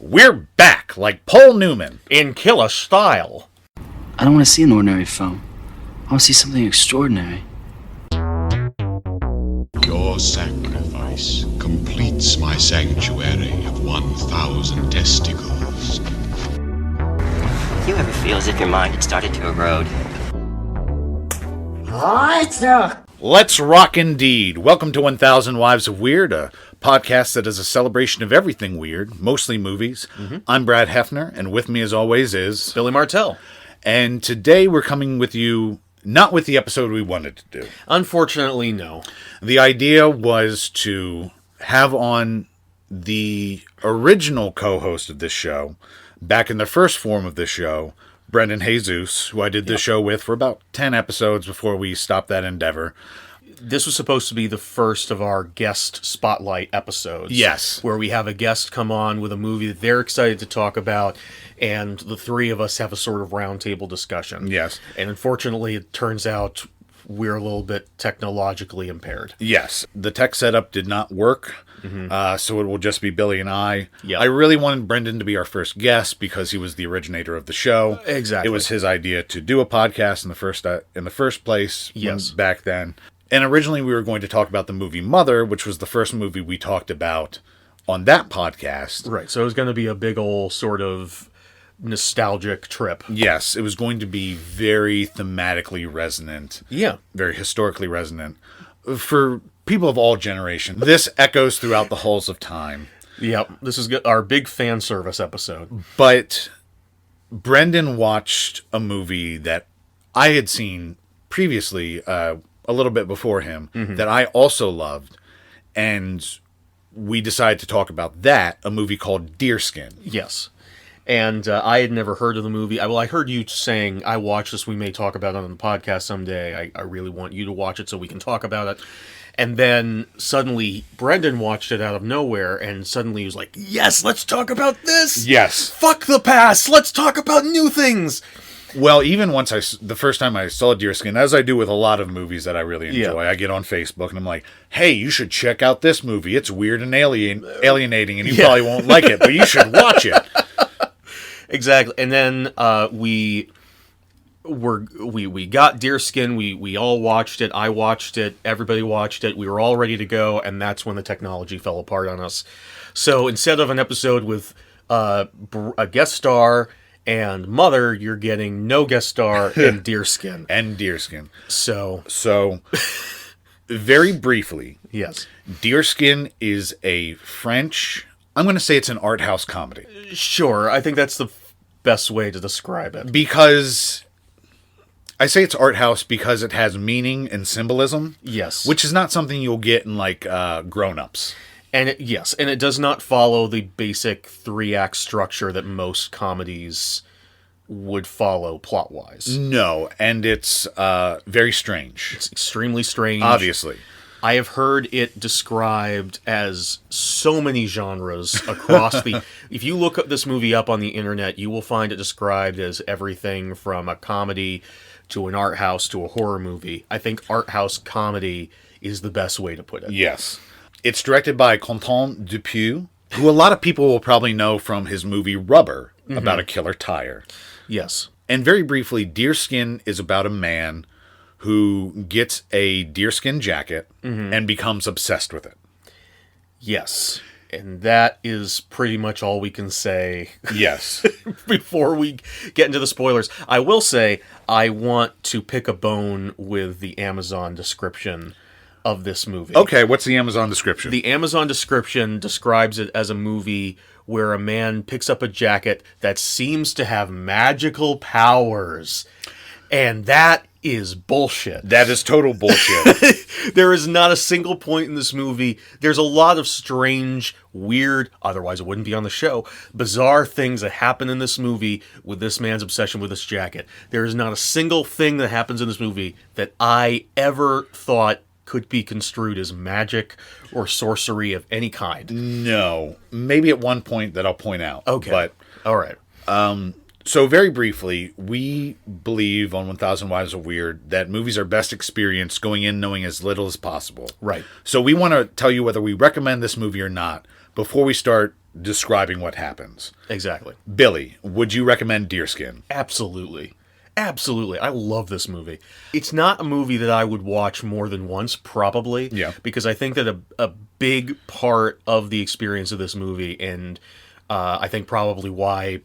We're back, like Paul Newman. In killer style. I don't want to see an ordinary film. I want to see something extraordinary. Your sacrifice completes my sanctuary of 1,000 testicles. You ever feel as if your mind had started to erode? Let's rock indeed. Welcome to 1,000 Wives of Weird, a podcast that is a celebration of everything weird, mostly movies. I'm Brad Heffner, and with me as always is Billy Martel. And today we're coming with you not with the episode we wanted to do. Unfortunately, no. The idea was to have on the original co-host of this show, back in the first form of this show, Brendan Jesus, who I did this show with for about 10 episodes before we stopped that endeavor. This was supposed to be the first of our guest spotlight episodes. Yes. Where we have a guest come on with a movie that they're excited to talk about, and the three of us have a sort of roundtable discussion. Yes. And unfortunately, it turns out we're a little bit technologically impaired. Yes. The tech setup did not work, so it will just be Billy and I. Yep. I really wanted Brendan to be our first guest because he was the originator of the show. Exactly. It was his idea to do a podcast in the first place. Yes. Back then. And originally we were going to talk about the movie Mother, which was the first movie we talked about on that podcast. Right. So it was going to be a big old sort of nostalgic trip. Yes, it was going to be very thematically resonant. Yeah. Very historically resonant. For people of all generations, this echoes throughout the halls of time. Yep. This is our big fan service episode. But Brendan watched a movie that I had seen previously, a little bit before him, that I also loved. And we decided to talk about that, a movie called Deerskin. Yes. And I had never heard of the movie. I heard you saying, I watched this, we may talk about it on the podcast someday. I really want you to watch it so we can talk about it. And then suddenly, Brendan watched it out of nowhere, and suddenly he was like, yes, let's talk about this! Yes. Fuck the past! Let's talk about new things! Well, even the first time I saw Deerskin, as I do with a lot of movies that I really enjoy, I get on Facebook and I'm like, hey, you should check out this movie. It's weird and alienating, and you probably won't like it, but you should watch it. Exactly. And then we got Deerskin. We all watched it. I watched it. Everybody watched it. We were all ready to go, and that's when the technology fell apart on us. So instead of an episode with a guest star and Mother, you're getting no guest star and Deerskin. And Deerskin. So very briefly, yes, Deerskin is a French, I'm going to say it's an art house comedy. Sure, I think that's the best way to describe it. Because I say it's art house because it has meaning and symbolism. Yes. Which is not something you'll get in like Grown Ups. And it does not follow the basic 3-act structure that most comedies would follow plot-wise. No, and it's very strange. It's extremely strange. Obviously. I have heard it described as so many genres across the... If you look this movie up on the internet, you will find it described as everything from a comedy to an art house to a horror movie. I think art house comedy is the best way to put it. Yes. It's directed by Quentin Dupieux, who a lot of people will probably know from his movie Rubber, about a killer tire. Yes. And very briefly, Deerskin is about a man who gets a deerskin jacket and becomes obsessed with it. Yes. And that is pretty much all we can say. Yes. Before we get into the spoilers. I will say, I want to pick a bone with the Amazon description of this movie. Okay, what's the Amazon description? The Amazon description describes it as a movie where a man picks up a jacket that seems to have magical powers. And that is bullshit. That is total bullshit. There is not a single point in this movie. There's a lot of strange, weird, otherwise it wouldn't be on the show, bizarre things that happen in this movie with this man's obsession with this jacket. There is not a single thing that happens in this movie that I ever thought could be construed as magic or sorcery of any kind. No. Maybe at one point that I'll point out. Okay. But, all right. So very briefly, we believe on 1,000 Wives of Weird that movies are best experienced going in knowing as little as possible. Right. So we want to tell you whether we recommend this movie or not before we start describing what happens. Exactly. Billy, would you recommend Deerskin? Absolutely. Absolutely. I love this movie. It's not a movie that I would watch more than once, probably. Yeah. Because I think that a big part of the experience of this movie, and I think probably why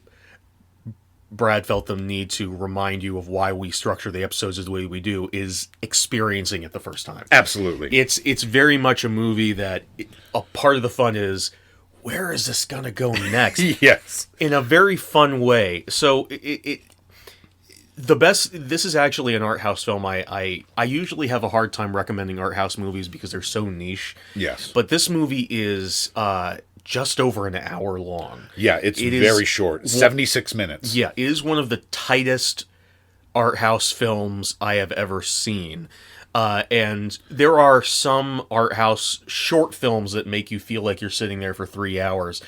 Brad felt the need to remind you of why we structure the episodes the way we do, is experiencing it the first time. Absolutely. It's very much a movie that a part of the fun is, where is this gonna go next? Yes. In a very fun way. So this is actually an art house film. I usually have a hard time recommending art house movies because they're so niche. Yes. But this movie is just over an hour long. Yeah, it's very short. 76 minutes. Yeah, it is one of the tightest art house films I have ever seen. And there are some art house short films that make you feel like you're sitting there for 3 hours.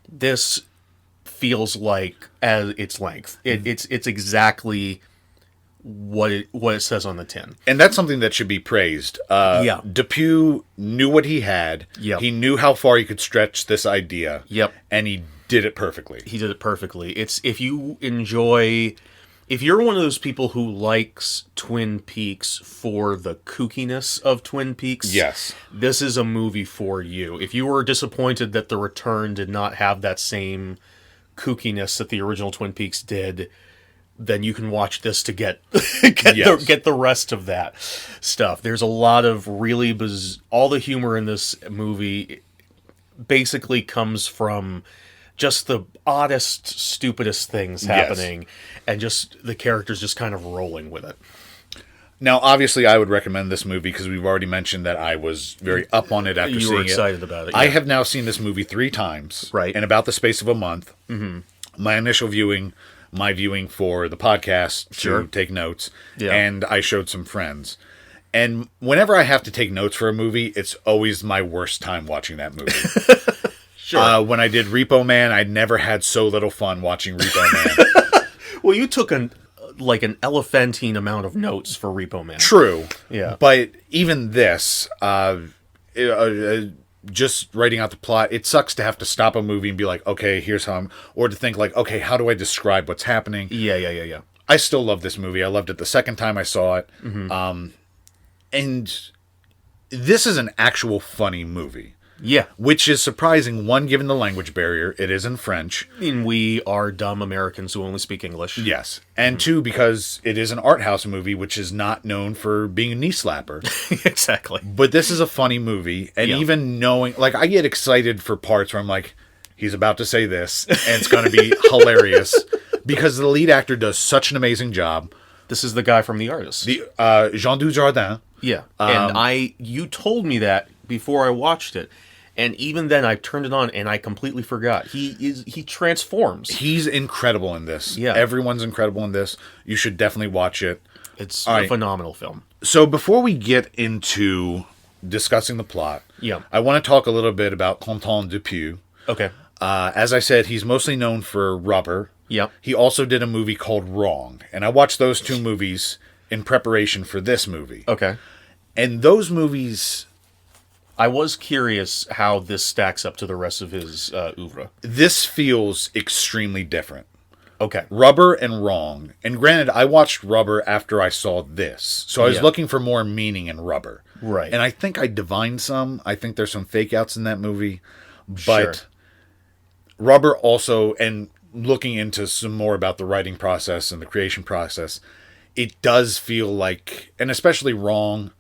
This feels like as its length. It's exactly what it says on the tin. And that's something that should be praised. Yeah. Dupieux knew what he had. Yep. He knew how far he could stretch this idea. Yep. And he did it perfectly. He did it perfectly. If you're one of those people who likes Twin Peaks for the kookiness of Twin Peaks, Yes. this is a movie for you. If you were disappointed that The Return did not have that same kookiness that the original Twin Peaks did, then you can watch this to get the rest of that stuff. There's a lot of really all the humor in this movie basically comes from just the oddest, stupidest things happening, and just the characters just kind of rolling with it. Now, obviously, I would recommend this movie because we've already mentioned that I was very up on it after seeing it. You were excited about it. I yeah. have now seen this movie 3 times. Right. In about the space of a month. Mm-hmm. My initial viewing, my viewing for the podcast to take notes, and I showed some friends. And whenever I have to take notes for a movie, it's always my worst time watching that movie. Sure. When I did Repo Man, I never had so little fun watching Repo Man. Well, you took an elephantine amount of notes for Repo Man. True. Yeah. But even this, just writing out the plot, it sucks to have to stop a movie and be like, okay, here's how or to think like, okay, how do I describe what's happening? Yeah. I still love this movie. I loved it the second time I saw it. Mm-hmm. And this is an actual funny movie. Yeah. Which is surprising, one, given the language barrier. It is in French. And we are dumb Americans who only speak English. Yes. And two, because it is an art house movie, which is not known for being a knee slapper. Exactly. But this is a funny movie. And even knowing, like, I get excited for parts where I'm like, he's about to say this, and it's going to be hilarious. Because the lead actor does such an amazing job. This is the guy from The Artist. Jean Dujardin. Yeah. And you told me that before I watched it. And even then, I turned it on and I completely forgot. He transforms. He's incredible in this. Yeah. Everyone's incredible in this. You should definitely watch it. It's a phenomenal film. So before we get into discussing the plot, I want to talk a little bit about Quentin Dupieux. Okay. As I said, he's mostly known for Rubber. Yep. He also did a movie called Wrong. And I watched those 2 movies in preparation for this movie. Okay. And those movies... I was curious how this stacks up to the rest of his oeuvre. This feels extremely different. Okay. Rubber and Wrong. And granted, I watched Rubber after I saw this. So I was looking for more meaning in Rubber. Right. And I think I divined some. I think there's some fake outs in that movie. But Sure. Rubber also, and looking into some more about the writing process and the creation process, it does feel like, and especially Wrong,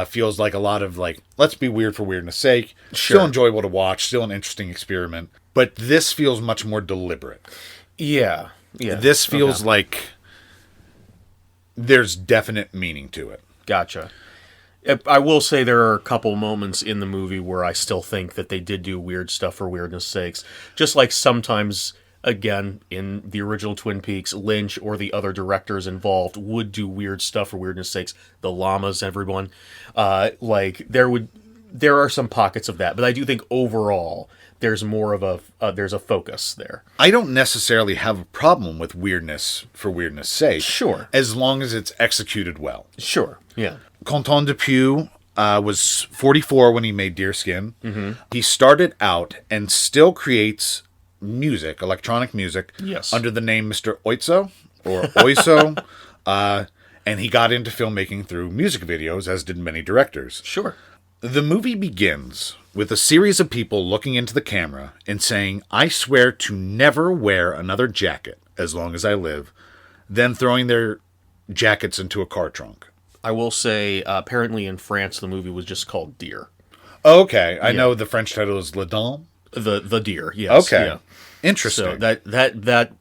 feels like a lot of like, let's be weird for weirdness sake. Sure. Still enjoyable to watch. Still an interesting experiment. But this feels much more deliberate. Yeah. This feels like there's definite meaning to it. Gotcha. I will say there are a couple moments in the movie where I still think that they did do weird stuff for weirdness sakes. Just like sometimes, again, in the original Twin Peaks, Lynch or the other directors involved would do weird stuff for weirdness sakes. The llamas, everyone. There are some pockets of that, but I do think overall there's more of there's a focus there. I don't necessarily have a problem with weirdness for weirdness sake. Sure. As long as it's executed well. Sure. Yeah. Quentin Dupieux, was 44 when he made Deerskin. He started out and still creates music, electronic music, Yes. under the name Mr. Oizo or Oizo. And he got into filmmaking through music videos, as did many directors. Sure. The movie begins with a series of people looking into the camera and saying, "I swear to never wear another jacket as long as I live," then throwing their jackets into a car trunk. I will say, apparently in France, the movie was just called Deer. Okay, I know the French title is Le Dame. The Deer, yes. Okay, Yeah. interesting. So that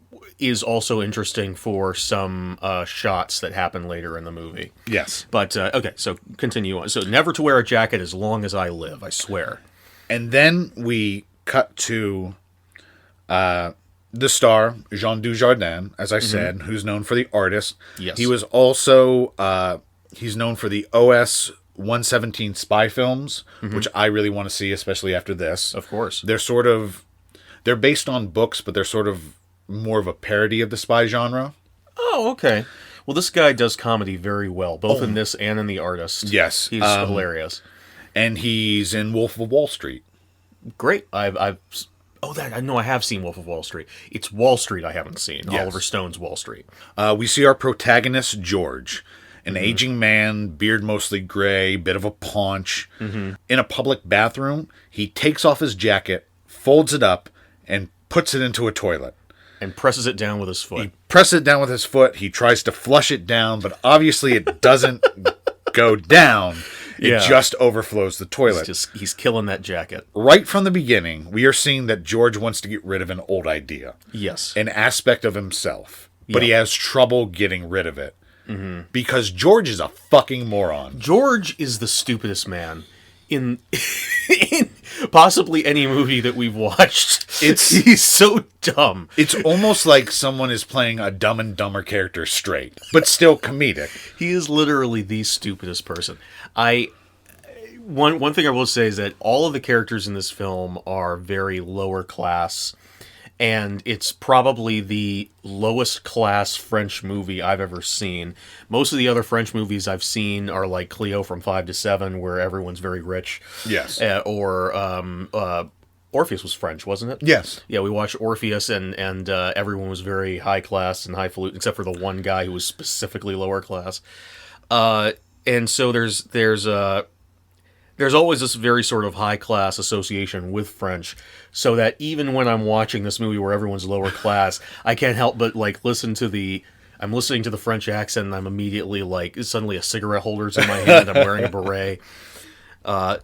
is also interesting for some shots that happen later in the movie. Yes. But, okay, so continue on. So never to wear a jacket as long as I live, I swear. And then we cut to the star, Jean Dujardin, as I said, who's known for The Artist. Yes. He was also, he's known for the OS 117 spy films, which I really want to see, especially after this. Of course. They're based on books, but they're sort of more of a parody of the spy genre. Oh, okay. Well, this guy does comedy very well, both in this and in The Artist. Yes. He's hilarious. And he's in Wolf of Wall Street. Great. I know I have seen Wolf of Wall Street. It's Wall Street I haven't seen. Yes. Oliver Stone's Wall Street. We see our protagonist, George, an aging man, beard mostly gray, bit of a paunch. In a public bathroom, he takes off his jacket, folds it up, and puts it into a toilet. And presses it down with his foot. He presses it down with his foot. He tries to flush it down, but obviously it doesn't go down. It just overflows the toilet. He's killing that jacket. Right from the beginning, we are seeing that George wants to get rid of an old idea. Yes. An aspect of himself. But he has trouble getting rid of it. Because George is a fucking moron. George is the stupidest man in possibly any movie that we've watched. He's so dumb. It's almost like someone is playing a Dumb and Dumber character straight, but still comedic. He is literally the stupidest person. One thing I will say is that all of the characters in this film are very lower class, and it's probably the lowest class French movie I've ever seen. Most of the other French movies I've seen are like Cleo from 5 to 7, where everyone's very rich. Yes. Or Orpheus was French, wasn't it? Yes. Yeah, we watched Orpheus, and everyone was very high class and highfalutin, except for the one guy who was specifically lower class. And so there's always this very sort of high class association with French, so that even when I'm watching this movie where everyone's lower class, I can't help but like I'm listening to the French accent, and I'm immediately like, suddenly a cigarette holder's in my hand, I'm wearing a beret.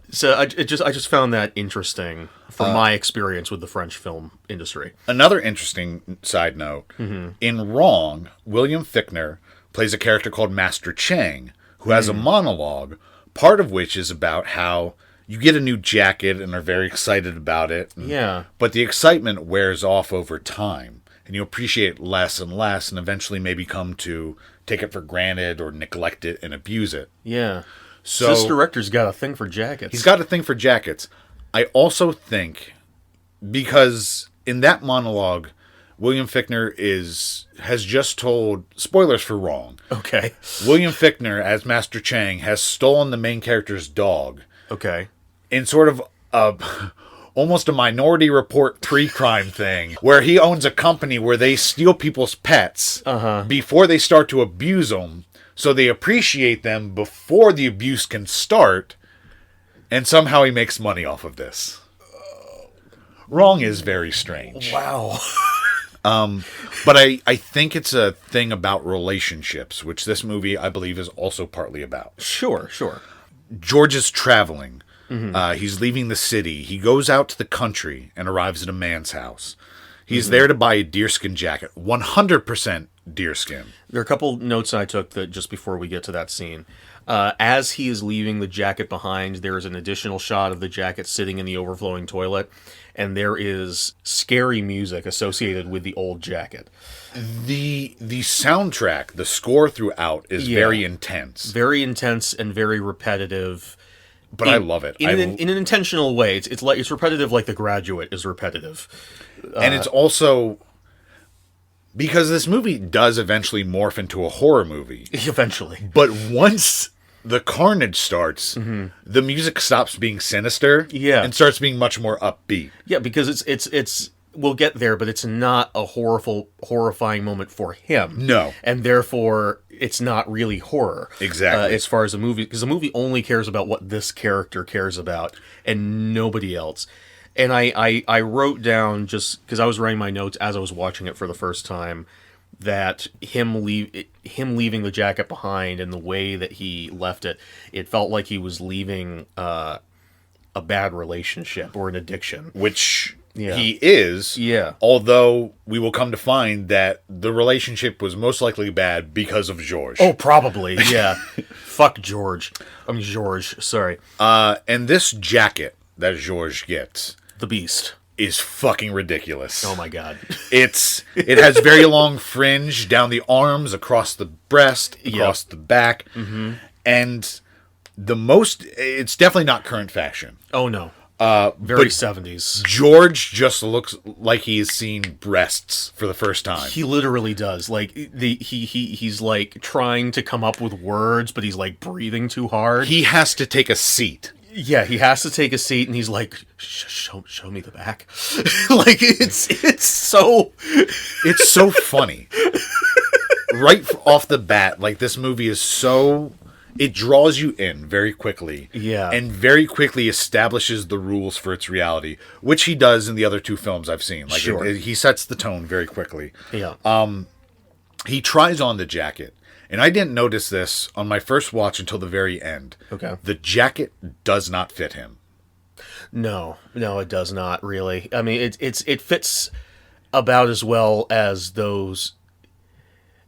So I just found that interesting from my experience with the French film industry. Another interesting side note, in Wrong, William Fichtner plays a character called Master Chang, who has a monologue, part of which is about how you get a new jacket and are very excited about it. But the excitement wears off over time, and you appreciate it less and less, and eventually maybe come to take it for granted or neglect it and abuse it. Yeah. So this director's got a thing for jackets. He's got a thing for jackets. I also think, because in that monologue, William Fichtner has just told, spoilers for Wrong. Okay. William Fichtner, as Master Chang, has stolen the main character's dog. Okay. In sort of almost a Minority Report pre-crime thing, where he owns a company where they steal people's pets before they start to abuse them. So they appreciate them before the abuse can start, and somehow he makes money off of this. Wrong is very strange. Wow. But I think it's a thing about relationships, which this movie, I believe, is also partly about. Sure. George is traveling. He's leaving the city. He goes out to the country and arrives at a man's house. He's there to buy a deerskin jacket. 100% deerskin. There are a couple notes I took that just before we get to that scene. As he is leaving the jacket behind, there is an additional shot of the jacket sitting in the overflowing toilet, and there is scary music associated with the old jacket. The soundtrack, the score throughout is very intense. Very intense and very repetitive. But I love it. In an intentional way. It's repetitive like The Graduate is repetitive. And it's also... because this movie does eventually morph into a horror movie. Eventually. But once the carnage starts, the music stops being sinister, Yeah. and starts being much more upbeat. Yeah, because it's we'll get there, but it's not a horrifying moment for him. No. And therefore, it's not really horror. Exactly. As far as the movie, because the movie only cares about what this character cares about and nobody else. And I wrote down, just because I was writing my notes as I was watching it for the first time, that him leaving the jacket behind and the way that he left it, it felt like he was leaving a bad relationship or an addiction. Which Yeah. he is. Yeah. Although we will come to find that the relationship was most likely bad because of George. Oh, probably, yeah. Fuck George. George, sorry. And this jacket that George gets The Beast. is fucking ridiculous. Oh my god. It has very long fringe down the arms, across the breast, across the back. Mm-hmm. And it's definitely not current fashion. Oh no. Very but 70s. George just looks like he's seen breasts for the first time. He literally does. Like he's like trying to come up with words, but he's like breathing too hard. He has to take a seat. Yeah, he has to take a seat, and he's like, "Show me the back." Like it's so funny. Right off the bat, like this movie is so. It draws you in very quickly. Yeah. And very quickly establishes the rules for its reality, which he does in the other two films I've seen. Like Sure. he sets the tone very quickly. yeah. He tries on the jacket. And I didn't notice this on my first watch until the very end. Okay. The jacket does not fit him. No, it does not really. I mean, it fits about as well as those.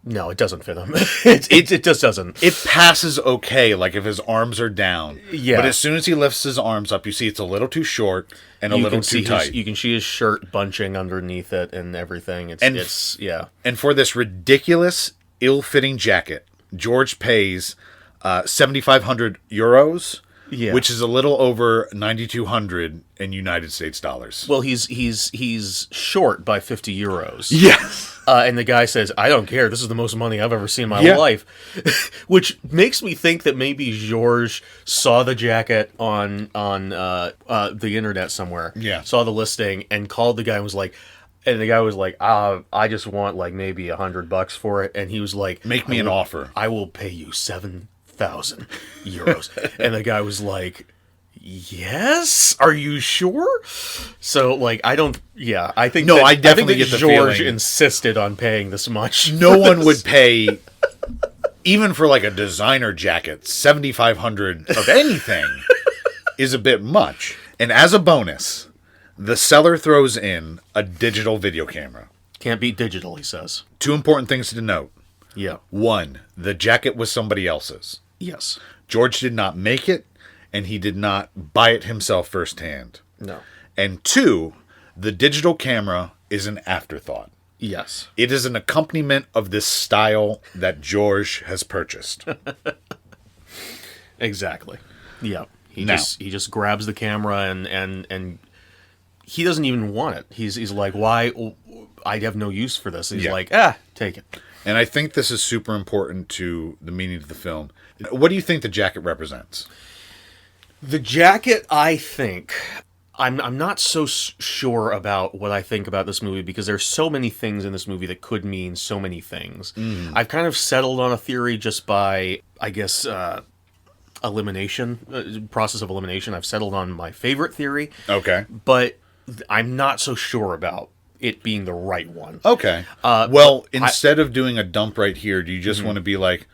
No, it doesn't fit him. It just doesn't. It passes okay, like if his arms are down. Yeah. But as soon as he lifts his arms up, you see it's a little too short and a little too tight. You can see his shirt bunching underneath it and everything. It's yeah. And for this ridiculous, ill-fitting jacket, George pays 7,500 euros, Yeah. which is a little over 9,200 in United States dollars. Well, he's short by 50 euros. Yes. And the guy says, "I don't care. This is the most money I've ever seen in my Yeah. life," which makes me think that maybe George saw the jacket on the internet somewhere. Yeah. Saw the listing and called the guy and was like, I just want like maybe $100 for it, and he was like, Make me an offer. I will pay you 7,000 euros, and the guy was like, yes, are you sure? So like I think No, I definitely that get the George feeling. insisted on paying this much. No one would pay, even for like a designer jacket, 7,500 of anything is a bit much. And as a bonus, the seller throws in a digital video camera. Can't beat digital, he says. Two important things to note. Yeah. One, the jacket was somebody else's. Yes. George did not make it, and he did not buy it himself firsthand. No. And two, the digital camera is an afterthought. Yes. It is an accompaniment of this style that George has purchased. Exactly. Yeah. He Now. just grabs the camera and he doesn't even want it. He's like, why? I have no use for this. He's Yeah. like, take it. And I think this is super important to the meaning of the film. What do you think the jacket represents? The jacket, I think, I'm not so sure about what I think about this movie because there's so many things in this movie that could mean so many things. I've kind of settled on a theory just by, I guess, elimination, process of elimination. I've settled on my favorite theory. Okay. But I'm not so sure about it being the right one. Okay. Well, instead of doing a dump right here, do you just want to be like,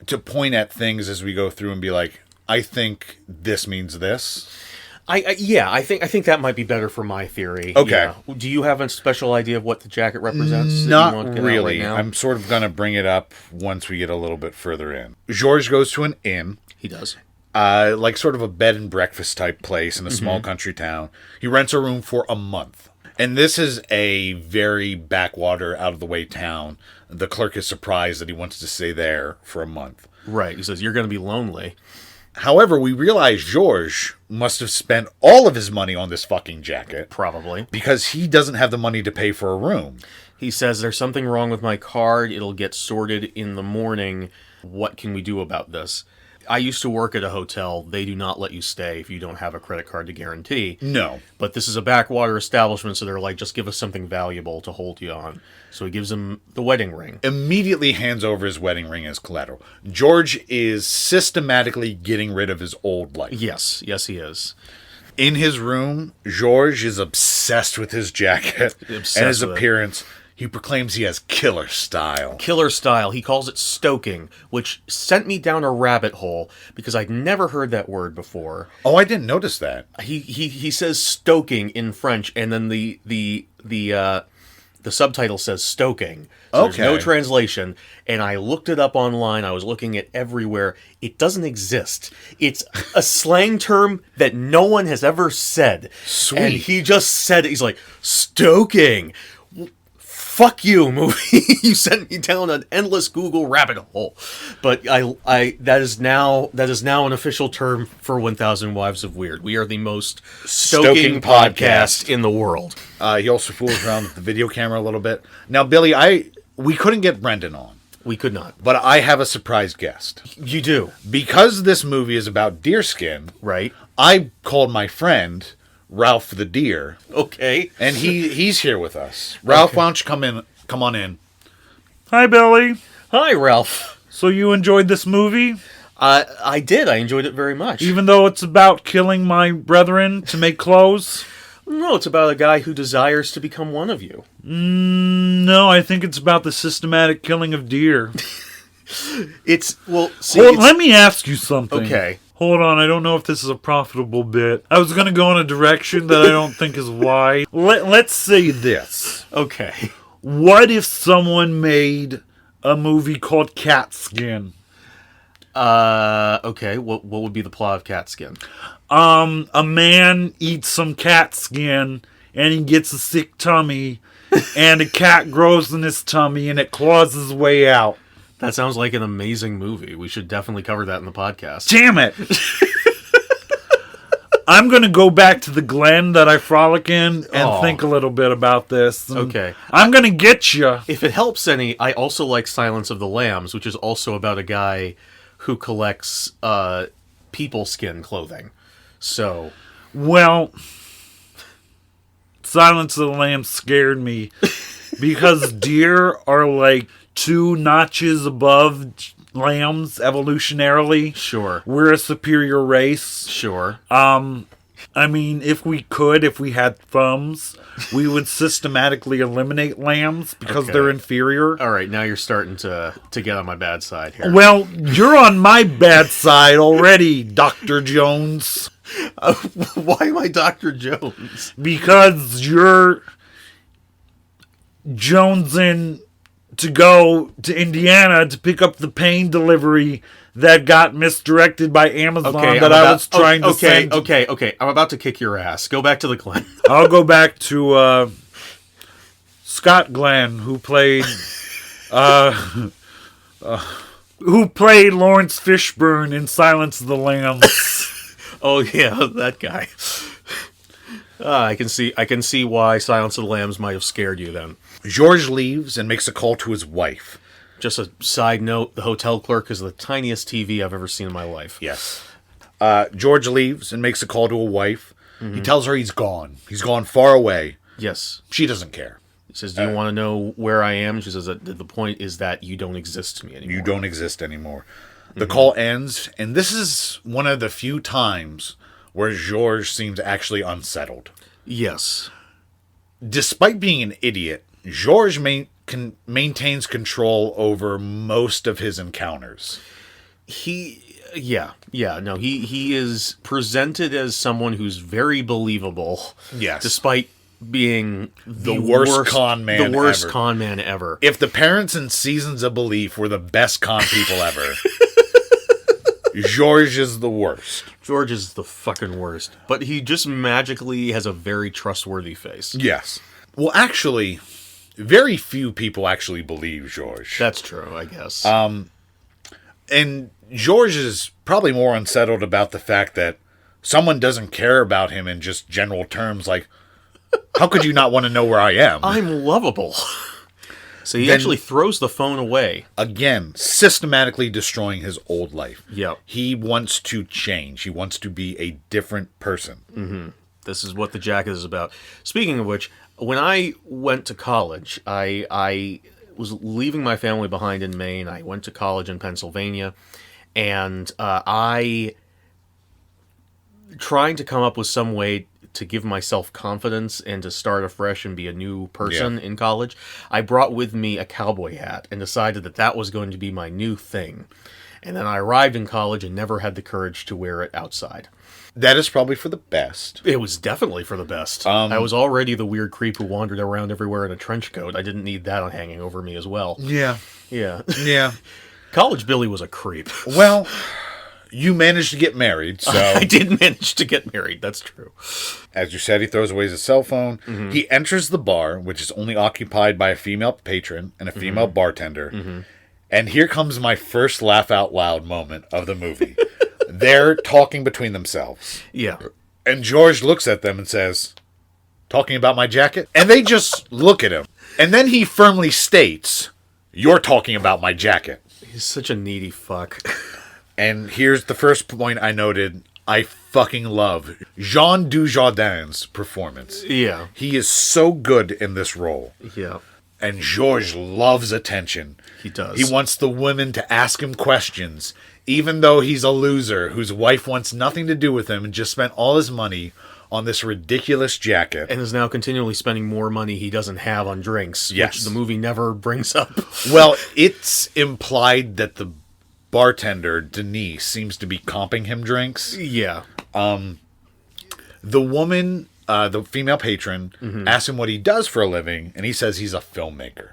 to point at things as we go through and be like, I think this means this? I think that might be better for my theory. Okay. Yeah. Do you have a special idea of what the jacket represents? that you Not want to get out really. right now? I'm sort of going to bring it up once we get a little bit further in. George goes to an inn, He does. like sort of a bed and breakfast type place in a small country town. He rents a room for a month. And this is a very backwater, out of the way town. The clerk is surprised that he wants to stay there for a month. Right. He says, you're going to be lonely. However, we realize George must have spent all of his money on this fucking jacket Probably. because he doesn't have the money to pay for a room. He says, there's something wrong with my card. It'll get sorted in the morning. What can we do about this? I used to work at a hotel. They do not let you stay if you don't have a credit card to guarantee. No. But this is a backwater establishment, so they're like, just give us something valuable to hold you on. So he gives him the wedding ring. Immediately hands over his wedding ring as collateral. George is systematically getting rid of his old life. Yes, he is. In his room, George is obsessed with his jacket Obsessed and his with it. appearance. He proclaims he has killer style. Killer style. He calls it stoking, which sent me down a rabbit hole because I'd never heard that word before. Oh, I didn't notice that. He says stoking in French, and then the subtitle says stoking. So Okay. There's no translation, and I looked it up online. I was looking at everywhere. It doesn't exist. It's a slang term that no one has ever said. Sweet. And he just said it. He's like, stoking. Fuck you, movie. You sent me down an endless Google rabbit hole. But that is now an official term for 1000 Wives of Weird. We are the most stoking podcast in the world. He also fools around with the video camera a little bit. Now, Billy, we couldn't get Brendan on, We could not. but I have a surprise guest. You do, Because this movie is about deerskin, right? I called my friend Ralph the Deer, Okay. and he's here with us. Ralph, why don't you come on in? Hi, Billy. Hi, Ralph. So you enjoyed this movie? I did. I enjoyed it very much. Even though it's about killing my brethren to make clothes? No, it's about a guy who desires to become one of you. No, I think it's about the systematic killing of deer. Let Let me ask you something. Okay. Hold on, I don't know if this is a profitable bit. I was going to go in a direction that I don't think is wise. Let's say this. Okay. What if someone made a movie called Catskin? Okay. What would be the plot of Catskin? A man eats some cat skin and he gets a sick tummy and a cat grows in his tummy and it claws his way out. That sounds like an amazing movie. We should definitely cover that in the podcast. Damn it! I'm going to go back to the Glen that I frolic in and think a little bit about this. Okay. I'm going to get you. If it helps any, I also like Silence of the Lambs, which is also about a guy who collects people skin clothing. So, Well, Silence of the Lambs scared me because deer are like 2 notches above lambs evolutionarily. sure. We're a superior race. Sure. I mean, if we had thumbs, we would systematically eliminate lambs because Okay. they're inferior. All right, now you're starting to get on my bad side here. Well, you're on my bad side already, Dr. Jones, Why am I Dr. Jones? because you're jonesing to go to Indiana to pick up the pain delivery that got misdirected by Amazon I was trying to send. Okay. I'm about to kick your ass. Go back to the Glen. I'll go back to Scott Glenn, who played Lawrence Fishburne in Silence of the Lambs. Oh yeah, that guy. I can see why Silence of the Lambs might have scared you then. George leaves and makes a call to his wife. Just a side note, the hotel clerk is the tiniest TV I've ever seen in my life. Yes. George leaves and makes a call to a wife. He tells her he's gone. He's gone far away. Yes. She doesn't care. He says, do you want to know where I am? She says, the point is that you don't exist to me anymore. You don't exist anymore. The call ends, and this is one of the few times where George seems actually unsettled. Yes. Despite being an idiot, George maintains control over most of his encounters. He is presented as someone who's very believable. Yes. Despite being the worst con man The worst ever. con man ever. If the parents in Seasons of Belief were the best con people ever, George is the worst. George is the fucking worst. But he just magically has a very trustworthy face. Yes. Well, actually, very few people actually believe George. That's true, I guess. And George is probably more unsettled about the fact that someone doesn't care about him in just general terms, like, how could you not want to know where I am? I'm lovable. So he then, actually throws the phone away. again, systematically destroying his old life. Yep. He wants to change. He wants to be a different person. This is what the jacket is about. Speaking of which, when I went to college, I was leaving my family behind in Maine. I went to college in Pennsylvania, and I trying to come up with some way to give myself confidence and to start afresh and be a new person in college. I brought with me a cowboy hat and decided that that was going to be my new thing. And then I arrived in college and never had the courage to wear it outside. That is probably for the best. It was definitely for the best. I was already the weird creep who wandered around everywhere in a trench coat. I didn't need that hanging over me as well. Yeah. Yeah. Yeah. College Billy was a creep. Well, you managed to get married, so... I did manage to get married, that's true. As you said, he throws away his cell phone. He enters the bar, which is only occupied by a female patron and a female bartender. And here comes my first laugh out loud moment of the movie. They're talking between themselves. Yeah. And George looks at them and says, "Talking about my jacket?" And they just look at him. And then he firmly states, "You're talking about my jacket." He's such a needy fuck. And here's the first point I noted. I fucking love Jean Dujardin's performance. Yeah. He is so good in this role. Yeah. And George loves attention. He does. He wants the women to ask him questions, even though he's a loser whose wife wants nothing to do with him and just spent all his money on this ridiculous jacket. And is now continually spending more money he doesn't have on drinks, Yes. which the movie never brings up. Well, it's implied that the bartender, Denise, seems to be comping him drinks. Yeah. The woman, the female patron, asks him what he does for a living, and he says he's a filmmaker.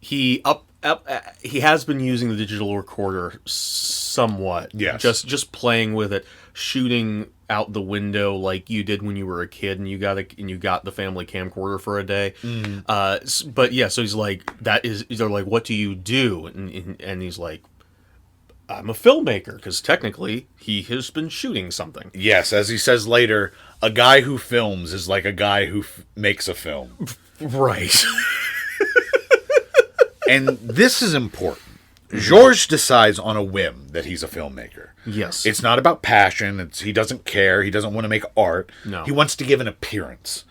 He he has been using the digital recorder somewhat. Yes. Just playing with it, shooting out the window like you did when you were a kid and you got the family camcorder for a day. But yeah, so he's like, they're like, "What do you do?" And he's like, "I'm a filmmaker," because technically he has been shooting something. Yes, as he says later, a guy who films is like a guy who makes a film. Right. And this is important. Georges decides on a whim that he's a filmmaker. Yes. It's not about passion. He doesn't care. He doesn't want to make art. No. He wants to give an appearance.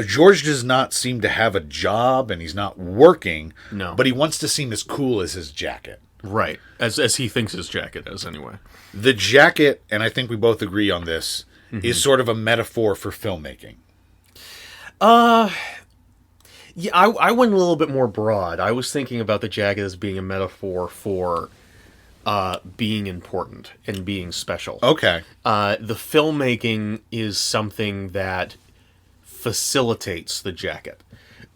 George does not seem to have a job, and he's not working. No. But he wants to seem as cool as his jacket. Right. As he thinks his jacket is, anyway. The jacket, and I think we both agree on this, is sort of a metaphor for filmmaking. Yeah, I went a little bit more broad. I was thinking about the jacket as being a metaphor for being important and being special. Okay. The filmmaking is something that facilitates the jacket.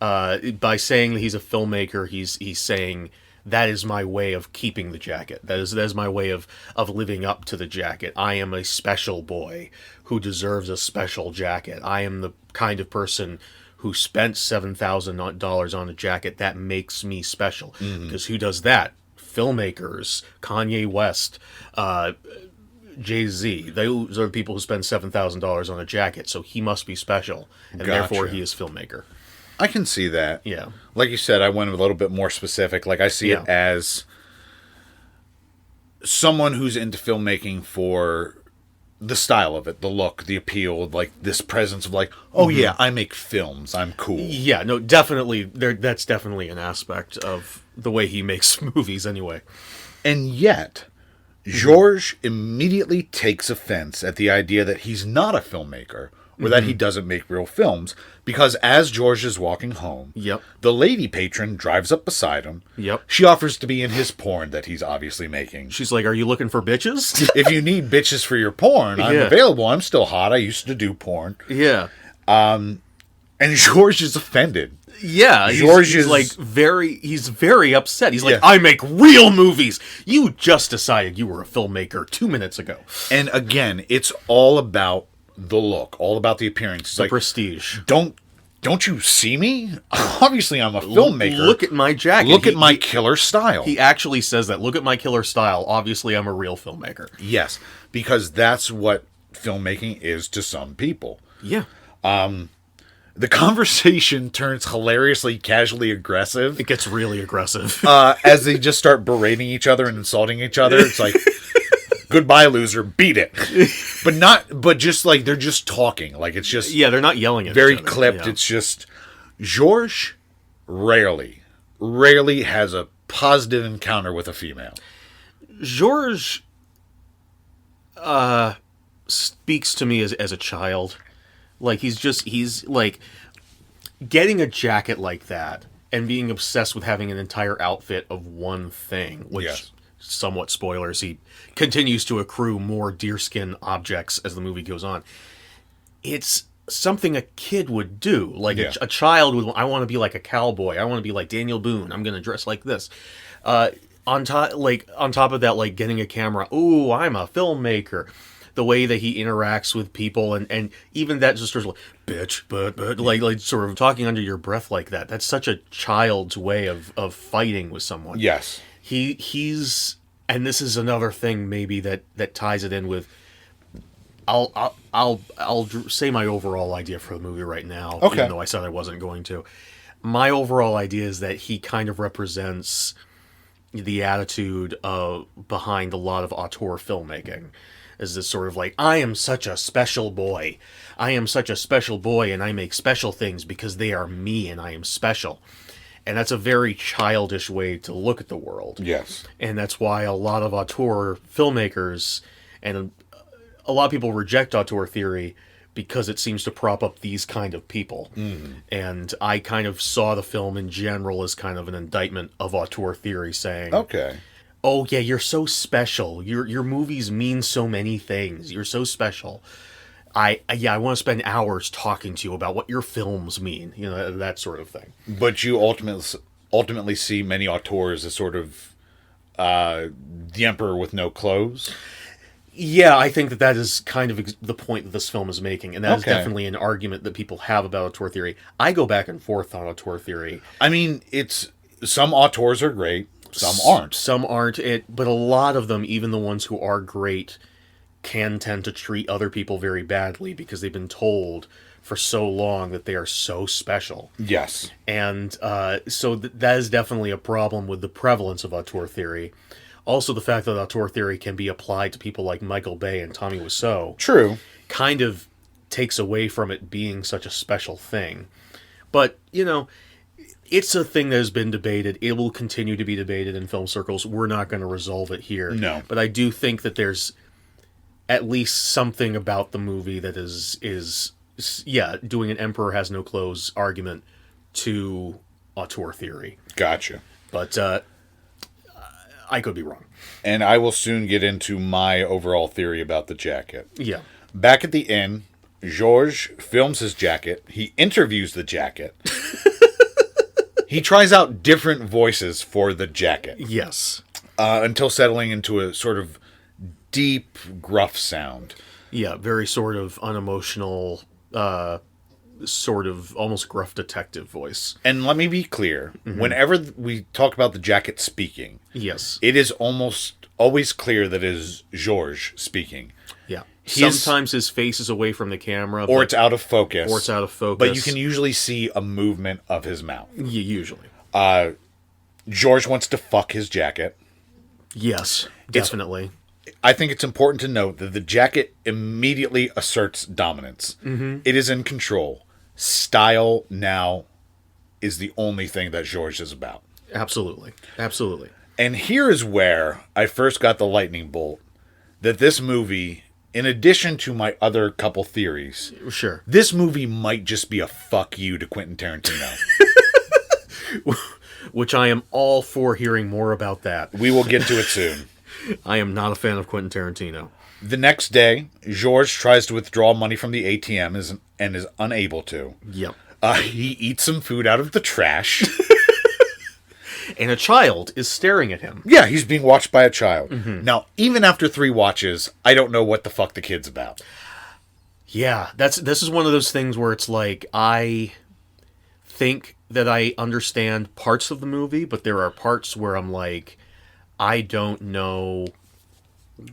By saying that he's a filmmaker, he's saying that is my way of keeping the jacket. That is my way of living up to the jacket. I am a special boy who deserves a special jacket. I am the kind of person who spent $7,000 on a jacket. That makes me special. Because who does that? Filmmakers, Kanye West, Jay-Z. Those are the people who spend $7,000 on a jacket, so he must be special. And therefore he is filmmaker. I can see that. Yeah. Like you said, I went a little bit more specific. Like I see it as someone who's into filmmaking for the style of it, the look, the appeal, like this presence of like, oh yeah, I make films, I'm cool. Yeah, no, definitely. That's definitely an aspect of the way he makes movies anyway. And yet, Georges immediately takes offense at the idea that he's not a filmmaker or that he doesn't make real films, because as George is walking home, the lady patron drives up beside him. She offers to be in his porn that he's obviously making. She's like, "Are you looking for bitches? If you need bitches for your porn, I'm available. I'm still hot. I used to do porn." Yeah. And George is offended. Yeah, George is like he's very upset. He's like, "I make real movies. You just decided you were a filmmaker 2 minutes ago." And again, it's all about the look, all about the appearance. It's the like, prestige. Don't you see me? Obviously, I'm a filmmaker. Look at my jacket. Look at my killer style. He actually says that. Look at my killer style. Obviously, I'm a real filmmaker. Yes, because that's what filmmaking is to some people. Yeah. The conversation turns hilariously casually aggressive. It gets really aggressive. As they just start berating each other and insulting each other. It's like, goodbye, loser, beat it. But just like, they're just talking. Like, it's just... Yeah, they're not yelling at very each other. clipped. Yeah. It's just... George rarely has a positive encounter with a female. George speaks to me as a child. Like, he's like, getting a jacket like that and being obsessed with having an entire outfit of one thing, which, Yes. somewhat spoilers, he continues to accrue more deerskin objects as the movie goes on. It's something a kid would do. Like, Yeah. a child would, I want to be like a cowboy. I want to be like Daniel Boone. I'm going to dress like this. On top of that, like, getting a camera. Ooh, I'm a filmmaker. The way that he interacts with people, and even that just sort of like, bitch, but like sort of talking under your breath like that. That's such a child's way of fighting with someone. Yes. He's, and this is another thing maybe that ties it in with. I'll say my overall idea for the movie right now. Okay. Even though I said I wasn't going to. My overall idea is that he kind of represents the attitude behind a lot of auteur filmmaking. Is this sort of like, I am such a special boy. I am such a special boy, and I make special things because they are me and I am special. And that's a very childish way to look at the world. Yes. And that's why a lot of auteur filmmakers and a lot of people reject auteur theory because it seems to prop up these kind of people. And I kind of saw the film in general as kind of an indictment of auteur theory, saying, Okay. oh yeah, you're so special. Your movies mean so many things. You're so special. I want to spend hours talking to you about what your films mean. You know, that sort of thing. But you ultimately see many auteurs as sort of the emperor with no clothes. Yeah, I think that is kind of the point that this film is making, and that is Okay. definitely an argument that people have about auteur theory. I go back and forth on auteur theory. I mean, some auteurs are great, some aren't. Some aren't. But a lot of them, even the ones who are great, can tend to treat other people very badly because they've been told for so long that they are so special. Yes. And so that is definitely a problem with the prevalence of auteur theory. Also, the fact that auteur theory can be applied to people like Michael Bay and Tommy Wiseau True. kind of takes away from it being such a special thing. But, you know, it's a thing that has been debated. It will continue to be debated in film circles. We're not going to resolve it here. No. But I do think that there's at least something about the movie that is doing an Emperor Has No Clothes argument to auteur theory. Gotcha. But I could be wrong. And I will soon get into my overall theory about the jacket. Yeah. Back at the inn, Georges films his jacket. He interviews the jacket. He tries out different voices for the jacket. Yes. Until settling into a sort of deep, gruff sound. Yeah, very sort of unemotional, sort of almost gruff detective voice. And let me be clear. Whenever we talk about the jacket speaking, Yes. it is almost always clear that it is Georges speaking. Yeah. His- Sometimes his face is away from the camera. Or but- it's out of focus. Or it's out of focus. But you can usually see a movement of his mouth. Usually. George wants to fuck his jacket. Yes, definitely. I think it's important to note that the jacket immediately asserts dominance. It is in control. Style now is the only thing that George is about. Absolutely. Absolutely. And here is where I first got the lightning bolt that this movie, in addition to my other couple theories, Sure. this movie might just be a fuck you to Quentin Tarantino. Which I am all for hearing more about that. We will get to it soon. I am not a fan of Quentin Tarantino. The next day, George tries to withdraw money from the ATM and is unable to. Yep. He eats some food out of the trash. And a child is staring at him. Yeah, he's being watched by a child. Now, even after 3 watches, I don't know what the fuck the kid's about. Yeah, this is one of those things where it's like, I think that I understand parts of the movie, but there are parts where I'm like, I don't know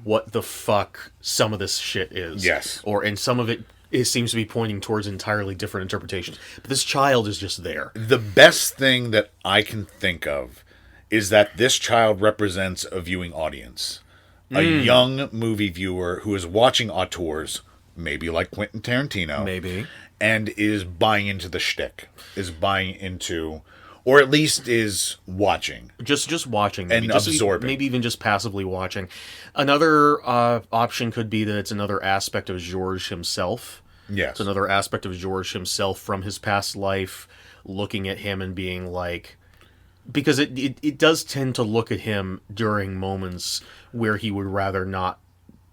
what the fuck some of this shit is. Yes. And some of it it seems to be pointing towards entirely different interpretations. But this child is just there. The best thing that I can think of is that this child represents a viewing audience. A young movie viewer who is watching auteurs, maybe like Quentin Tarantino. Maybe. And is buying into the shtick. Is buying into... Or at least is watching. Just watching. And absorbing. Maybe even just passively watching. Another option could be that it's another aspect of Georges himself. Yes. It's another aspect of Georges himself from his past life, looking at him and being like... Because it does tend to look at him during moments where he would rather not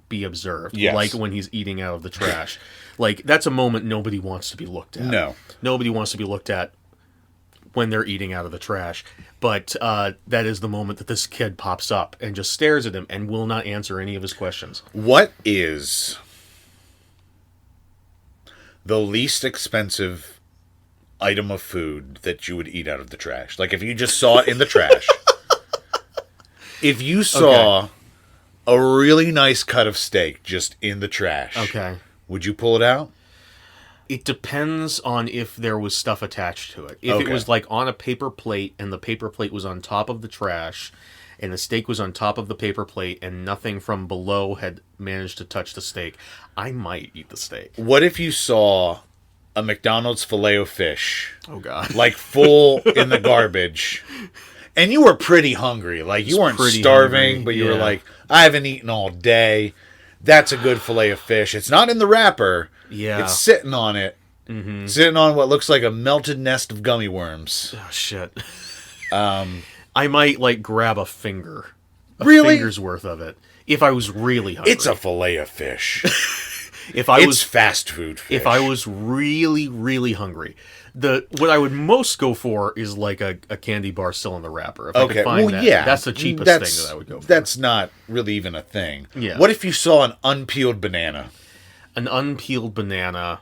be observed. Yes. Like when he's eating out of the trash. Like, that's a moment nobody wants to be looked at. No. Nobody wants to be looked at when they're eating out of the trash. But that is the moment that this kid pops up and just stares at him and will not answer any of his questions. What is the least expensive item of food that you would eat out of the trash? Like, if you just saw it in the trash. If you saw a really nice cut of steak just in the trash. Okay. Would you pull it out? It depends on if there was stuff attached to it. If it was like on a paper plate and the paper plate was on top of the trash and the steak was on top of the paper plate and nothing from below had managed to touch the steak, I might eat the steak. What if you saw a McDonald's Filet-O-Fish, Oh, God. like full in the garbage, and you were pretty hungry? Like, you weren't pretty starving, hungry, but you were yeah. like, I haven't eaten all day. That's a good Filet-O-Fish. It's not in the wrapper. Yeah. It's sitting on it. Mm-hmm. Sitting on what looks like a melted nest of gummy worms. Oh, shit. I might, like, grab a finger. A Really? finger's worth of it. If I was really hungry. It's a Filet-O-Fish. If I It's was fast food fish. If I was really, really hungry, what I would most go for is like a candy bar still in the wrapper. If I could find that, that's the cheapest thing that I would go for. That's not really even a thing. Yeah. What if you saw an unpeeled banana? An unpeeled banana.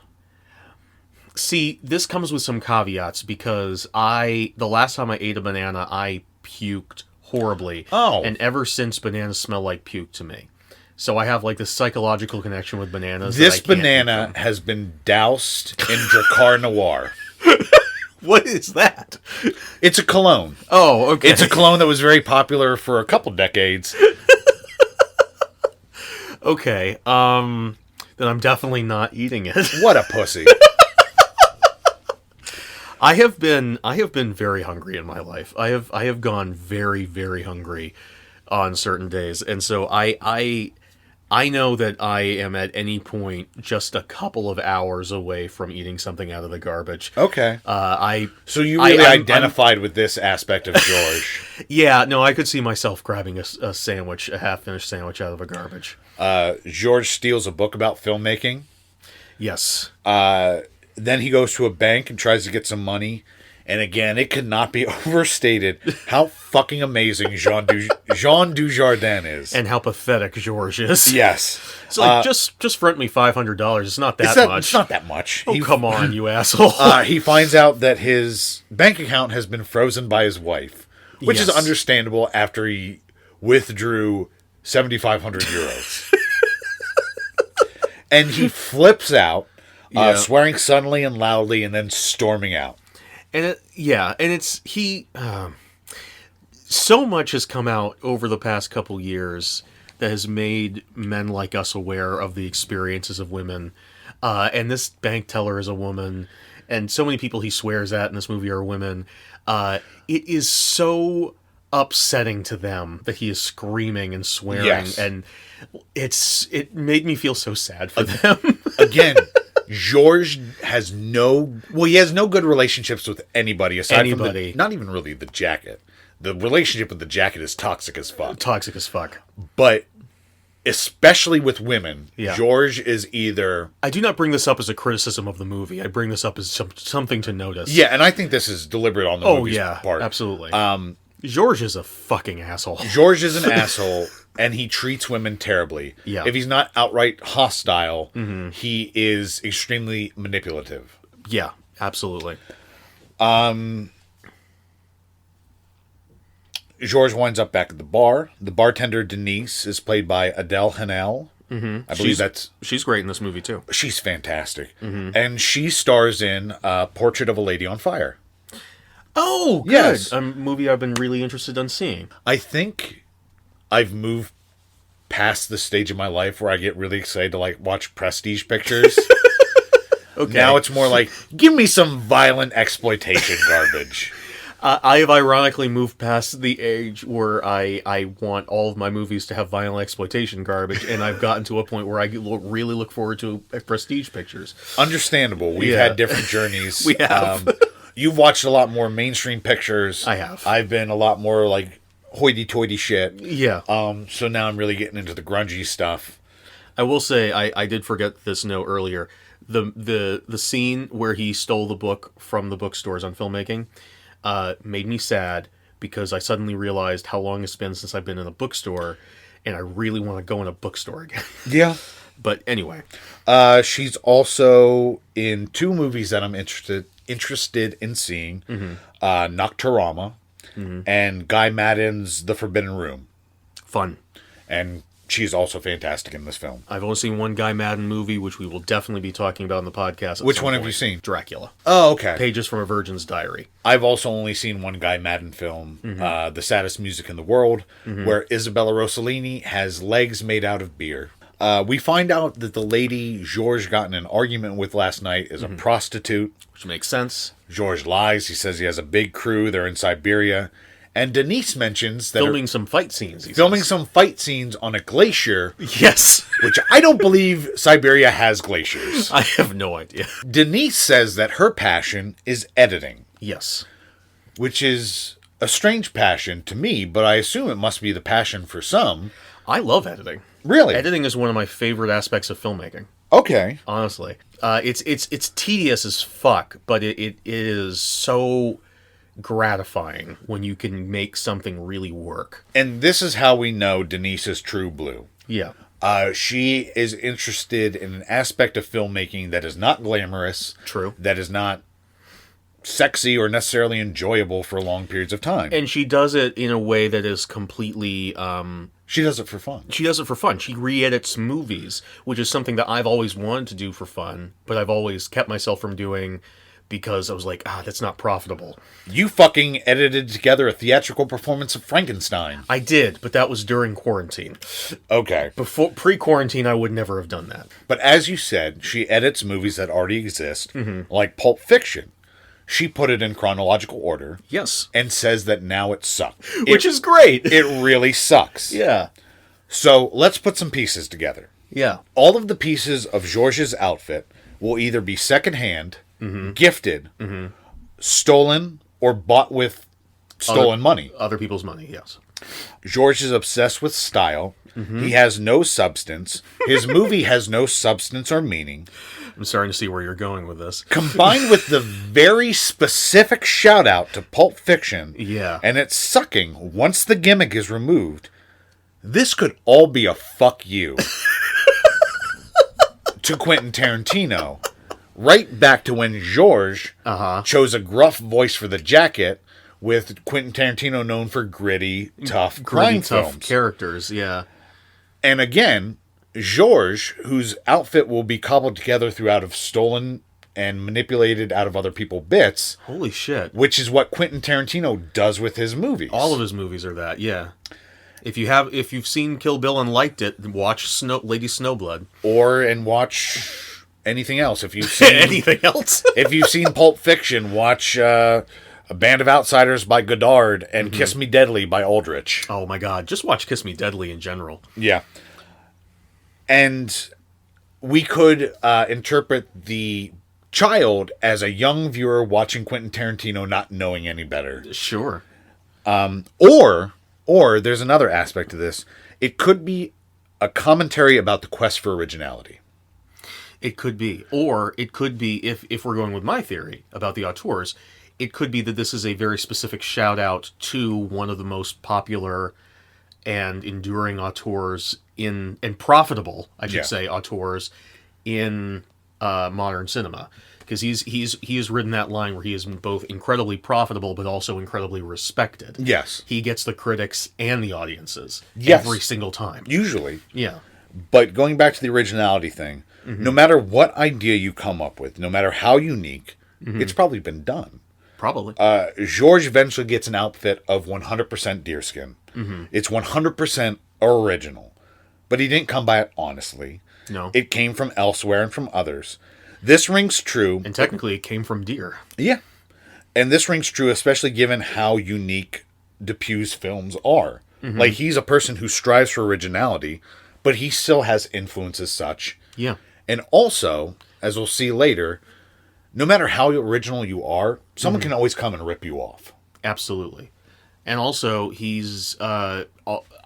See, this comes with some caveats because the last time I ate a banana, I puked horribly. Oh. And ever since, bananas smell like puke to me. So I have like this psychological connection with bananas. This that I can't banana eat them. has been doused in Dracar Noir. What is that? It's a cologne. Oh, okay. It's a cologne that was very popular for a couple decades. Okay. Then I'm definitely not eating it. What a pussy. I have been very hungry in my life. I have gone very, very hungry on certain days. And so I know that I am at any point just a couple of hours away from eating something out of the garbage. Okay. So So you really identified with this aspect of George. Yeah, no, I could see myself grabbing a sandwich, a half-finished sandwich out of a garbage. George steals a book about filmmaking. Yes. Then he goes to a bank and tries to get some money. And again, it could not be overstated how fucking amazing Jean Dujardin is. And how pathetic George is. Yes. It's like, just front me $500. It's not that much. It's not that much. Oh, come on, you asshole. He finds out that his bank account has been frozen by his wife, which is Yes. understandable after he withdrew 7,500 euros. And he flips out, swearing suddenly and loudly, and then storming out. And so much has come out over the past couple years that has made men like us aware of the experiences of women. And this bank teller is a woman, and so many people he swears at in this movie are women. It is so upsetting to them that he is screaming and swearing, Yes. and it made me feel so sad for them. Again, George has no good relationships with anybody aside from not even really the jacket. The relationship with the jacket is toxic as fuck. Toxic as fuck. But especially with women, Yeah. George is either... I do not bring this up as a criticism of the movie. I bring this up as something to notice. Yeah, and I think this is deliberate on the movie's part. Absolutely. George is a fucking asshole. George is an asshole, and he treats women terribly. Yeah. If he's not outright hostile, he is extremely manipulative. Yeah, absolutely. George winds up back at the bar. The bartender, Denise, is played by Adele Haenel, I believe she's great in this movie too. she's fantastic. And she stars in Portrait of a Lady on Fire. Oh, good. Yes. A movie I've been really interested in seeing. I think I've moved past the stage of my life where I get really excited to like watch prestige pictures. Okay. Now it's more like, give me some violent exploitation garbage. I have ironically moved past the age where I want all of my movies to have violent exploitation garbage, and I've gotten to a point where I really look forward to prestige pictures. Understandable. We've had different journeys. We have. You've watched a lot more mainstream pictures. I have. I've been a lot more like hoity-toity shit. Yeah. So now I'm really getting into the grungy stuff. I will say I did forget this note earlier. The scene where he stole the book from the bookstores on filmmaking made me sad because I suddenly realized how long it's been since I've been in a bookstore, and I really want to go in a bookstore again. Yeah. But anyway. She's also in 2 movies that I'm interested in seeing. Nocturama and Guy Madden's The Forbidden Room. Fun. And she's also fantastic in this film. I've only seen one Guy Madden movie, which we will definitely be talking about in the podcast. Which one have you seen? Dracula. Oh, okay. Pages from a Virgin's Diary. I've also only seen one Guy Madden film, The Saddest Music in the World, where Isabella Rossellini has legs made out of beer. We find out that the lady Georges got in an argument with last night is a prostitute. Which makes sense. Georges lies. He says he has a big crew. They're in Siberia. And Denise mentions that Filming some fight scenes. some fight scenes on a glacier. Yes. Which I don't believe Siberia has glaciers. I have no idea. Denise says that her passion is editing. Yes. Which is a strange passion to me, but I assume it must be the passion for some. I love editing. Really? Editing is one of my favorite aspects of filmmaking. Okay. Honestly. It's tedious as fuck, but it is so gratifying when you can make something really work. And this is how we know Denise is true blue. Yeah. She is interested in an aspect of filmmaking that is not glamorous. True. That is not sexy or necessarily enjoyable for long periods of time. And she does it in a way that is completely... she does it for fun. She does it for fun. She re-edits movies, which is something that I've always wanted to do for fun, but I've always kept myself from doing because I was like, that's not profitable. You fucking edited together a theatrical performance of Frankenstein. I did, but that was during quarantine. Okay. Before pre-quarantine, I would never have done that. But as you said, she edits movies that already exist, like Pulp Fiction. She put it in chronological order. Yes. And says that now it sucks. Which is great. It really sucks. Yeah. So let's put some pieces together. Yeah. All of the pieces of Georges' outfit will either be secondhand, gifted, stolen, or bought with stolen money. Other people's money, yes. Georges is obsessed with style. He has no substance. His movie has no substance or meaning. I'm starting to see where you're going with this. Combined with the very specific shout out to Pulp Fiction, Yeah. and it's sucking once the gimmick is removed, this could all be a fuck you to Quentin Tarantino. Right back to when Georges chose a gruff voice for the jacket, with Quentin Tarantino known for gritty, tough crime films. Characters, yeah. And again, Georges, whose outfit will be cobbled together throughout of stolen and manipulated out of other people's bits. Holy shit. Which is what Quentin Tarantino does with his movies. All of his movies are that, yeah. If you've seen Kill Bill and liked it, watch Lady Snowblood. And watch anything else. If you've seen anything else. If you've seen Pulp Fiction, watch A Band of Outsiders by Godard and Kiss Me Deadly by Aldrich. Oh my god, just watch Kiss Me Deadly in general. Yeah. And we could interpret the child as a young viewer watching Quentin Tarantino not knowing any better. Sure. Or there's another aspect to this. It could be a commentary about the quest for originality. It could be. Or it could be, if we're going with my theory about the auteurs, it could be that this is a very specific shout out to one of the most popular and enduring auteurs and profitable, I should say, auteurs in modern cinema. Because he has ridden that line where he is both incredibly profitable but also incredibly respected. Yes. He gets the critics and the audiences Yes. every single time. Usually. Yeah. But going back to the originality thing, no matter what idea you come up with, no matter how unique, it's probably been done. Probably. George eventually gets an outfit of 100% deerskin. It's 100% original. But he didn't come by it honestly. No. It came from elsewhere and from others. This rings true. And technically, it came from deer. Yeah. And this rings true, especially given how unique Dupue's films are. Like, he's a person who strives for originality, but he still has influence as such. Yeah. And also, as we'll see later, no matter how original you are, someone can always come and rip you off. Absolutely. And also, he's, I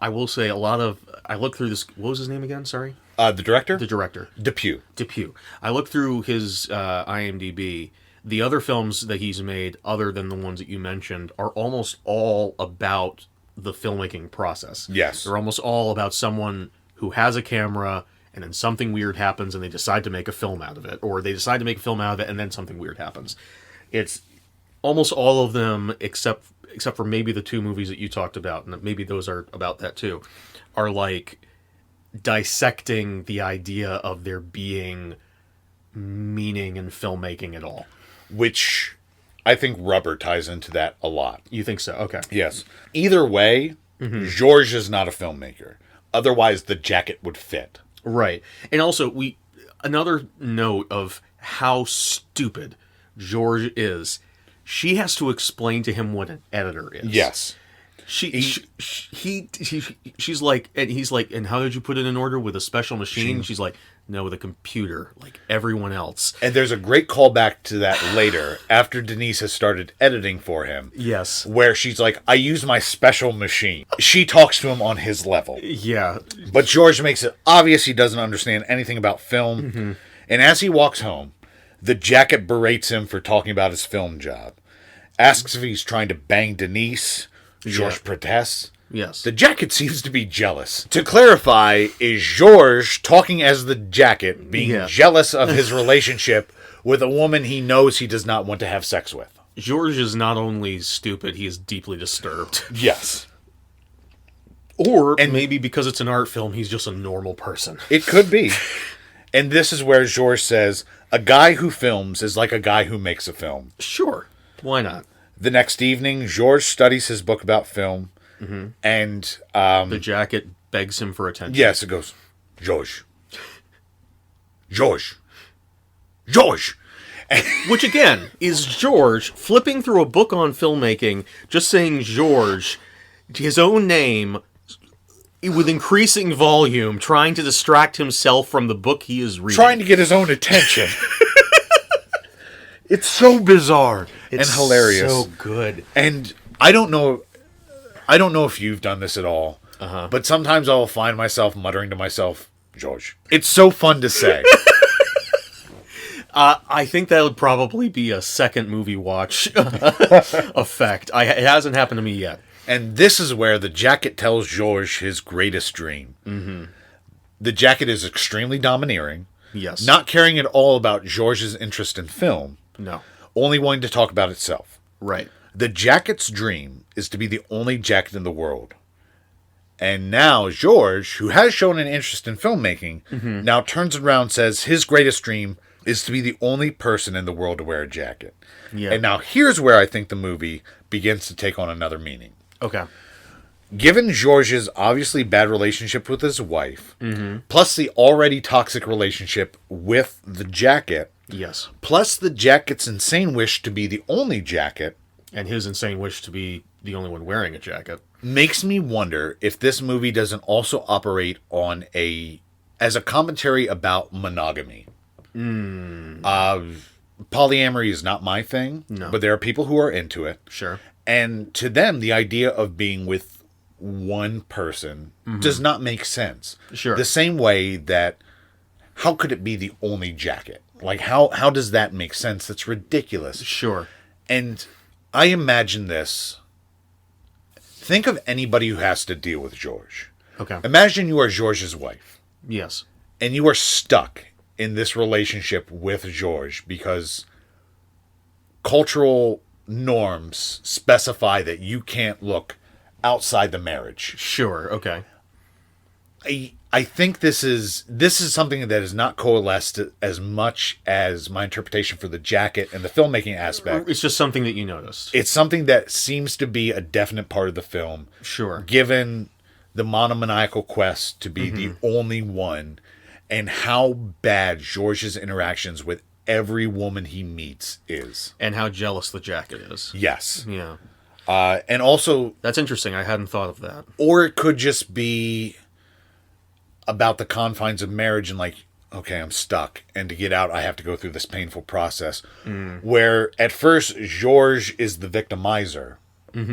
will say, I looked through this, what was his name again? Sorry? The director? The director. Dupieux. I looked through his IMDb. The other films that he's made, other than the ones that you mentioned, are almost all about the filmmaking process. Yes. They're almost all about someone who has a camera, and then something weird happens, and they decide to make a film out of it. Or they decide to make a film out of it, and then something weird happens. It's almost all of them, except for maybe the two movies that you talked about, and maybe those are about that too, are like dissecting the idea of there being meaning in filmmaking at all. Which I think Rubber ties into that a lot. You think so? Okay. Yes. Either way, George is not a filmmaker. Otherwise, the jacket would fit. Right. And also, another note of how stupid George is. She has to explain to him what an editor is. Yes. She's like, and he's like, and how did you put it in order with a special machine? She's like, no, with a computer, like everyone else. And there's a great callback to that later, after Denise has started editing for him. Yes. Where she's like, I use my special machine. She talks to him on his level. Yeah. But George makes it obvious he doesn't understand anything about film. And as he walks home, the jacket berates him for talking about his film job. Asks if he's trying to bang Denise. George protests. Yes. The jacket seems to be jealous. To clarify, is George talking as the jacket being jealous of his relationship with a woman he knows he does not want to have sex with? George is not only stupid, he is deeply disturbed. Yes. And maybe because it's an art film, he's just a normal person. It could be. And this is where George says, a guy who films is like a guy who makes a film. Sure. Why not? The next evening, George studies his book about film. And the jacket begs him for attention. Yes, it goes, George. Which again is George flipping through a book on filmmaking, just saying George, his own name, with increasing volume, trying to distract himself from the book he is reading. Trying to get his own attention. It's so bizarre and hilarious. So good. And I don't know if you've done this at all, but sometimes I'll find myself muttering to myself, George. It's so fun to say. I think that would probably be a second movie watch effect. It hasn't happened to me yet. And this is where the jacket tells George his greatest dream. The jacket is extremely domineering. Yes. Not caring at all about George's interest in film. No. Only wanting to talk about itself. Right. The jacket's dream is to be the only jacket in the world. And now George, who has shown an interest in filmmaking, now turns around and says his greatest dream is to be the only person in the world to wear a jacket. Yeah. And now here's where I think the movie begins to take on another meaning. Okay. Given George's obviously bad relationship with his wife, plus the already toxic relationship with the jacket, yes, plus the jacket's insane wish to be the only jacket, and his insane wish to be the only one wearing a jacket, makes me wonder if this movie doesn't also operate on as a commentary about monogamy. Polyamory is not my thing, but there are people who are into it. Sure. And to them, the idea of being with one person does not make sense. Sure. The same way that, how could it be the only jacket? Like, how does that make sense? That's ridiculous. Sure. And I imagine this. Think of anybody who has to deal with George. Okay. Imagine you are George's wife. Yes. And you are stuck in this relationship with George because cultural norms specify that you can't look outside the marriage. Sure. Okay. I I think this is something that is not coalesced as much as my interpretation for the jacket and the filmmaking aspect. It's just something that you noticed. It's something that seems to be a definite part of the film. Sure. Given the monomaniacal quest to be the only one, and how bad George's interactions with every woman he meets is. And how jealous the jacket is. Yes. Yeah. And also... That's interesting. I hadn't thought of that. Or it could just be about the confines of marriage and like, okay, I'm stuck. And to get out, I have to go through this painful process. Where at first, George is the victimizer.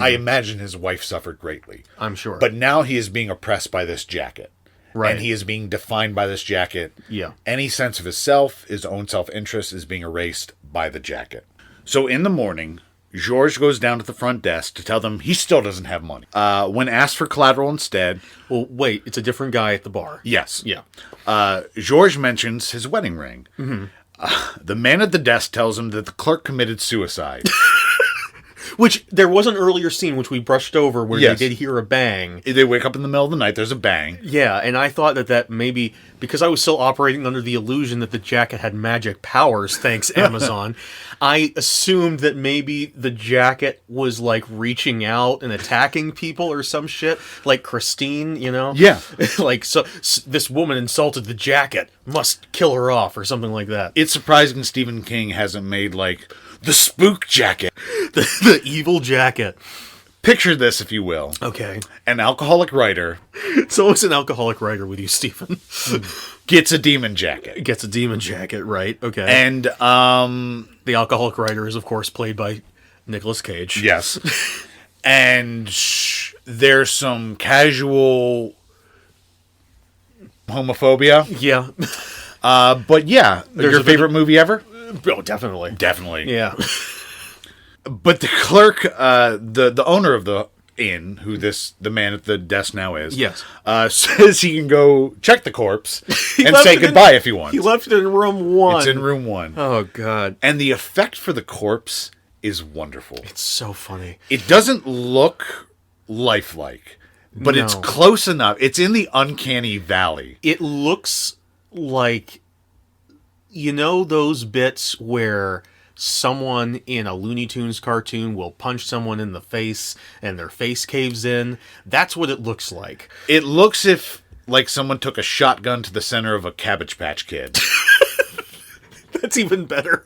I imagine his wife suffered greatly. I'm sure. But now he is being oppressed by this jacket. Right. And he is being defined by this jacket. Yeah. Any sense of his own self-interest is being erased by the jacket. So in the morning, George goes down to the front desk to tell them he still doesn't have money. When asked for collateral instead... Well, wait, it's a different guy at the bar. Yes. Yeah. George mentions his wedding ring. The man at the desk tells him that the clerk committed suicide. Which, there was an earlier scene which we brushed over where Yes. they did hear a bang. They wake up in the middle of the night, there's a bang. Yeah, and I thought that maybe, because I was still operating under the illusion that the jacket had magic powers, thanks Amazon, I assumed that maybe the jacket was, like, reaching out and attacking people or some shit. Like Christine, you know? Yeah. Like, so this woman insulted the jacket, must kill her off, or something like that. It's surprising Stephen King hasn't made, like, the spook jacket. The evil jacket. Picture this, if you will. Okay. An alcoholic writer It's always an alcoholic writer with you, Stephen. gets a demon jacket. Gets a demon jacket, right? Okay. And, the alcoholic writer is, of course, played by Nicolas Cage. yes. And there's some casual homophobia. Yeah. But yeah, There's your a bit favorite movie ever? Oh, definitely. Definitely. Yeah. But the clerk, the owner of the inn, who the man at the desk now is, Yes. says he can go check the corpse and left say it in- goodbye if he wants. He left it in room 1. It's in room 1. Oh, God. And the effect for the corpse is wonderful. It's so funny. It doesn't look lifelike, but it's No. close enough. It's in the uncanny valley. It looks like, you know, those bits where someone in a Looney Tunes cartoon will punch someone in the face and their face caves in? That's what it looks like. It looks if like someone took a shotgun to the center of a Cabbage Patch Kid. That's even better.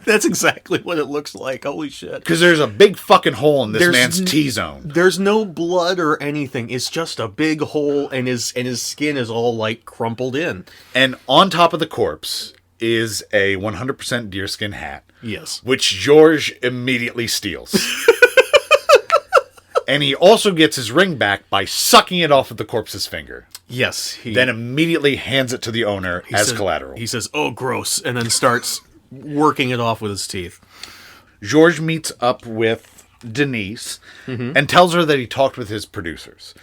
That's exactly what it looks like. Holy shit. Because there's a big fucking hole in this There's man's T-zone. There's no blood or anything. It's just a big hole, and his skin is all, like, crumpled in. And on top of the corpse is a 100% deerskin hat. Yes. Which George immediately steals. And he also gets his ring back by sucking it off of the corpse's finger. Yes. Then immediately hands it to the owner as collateral. He says, "Oh, gross," and then starts working it off with his teeth. George meets up with Denise and tells her that he talked with his producers.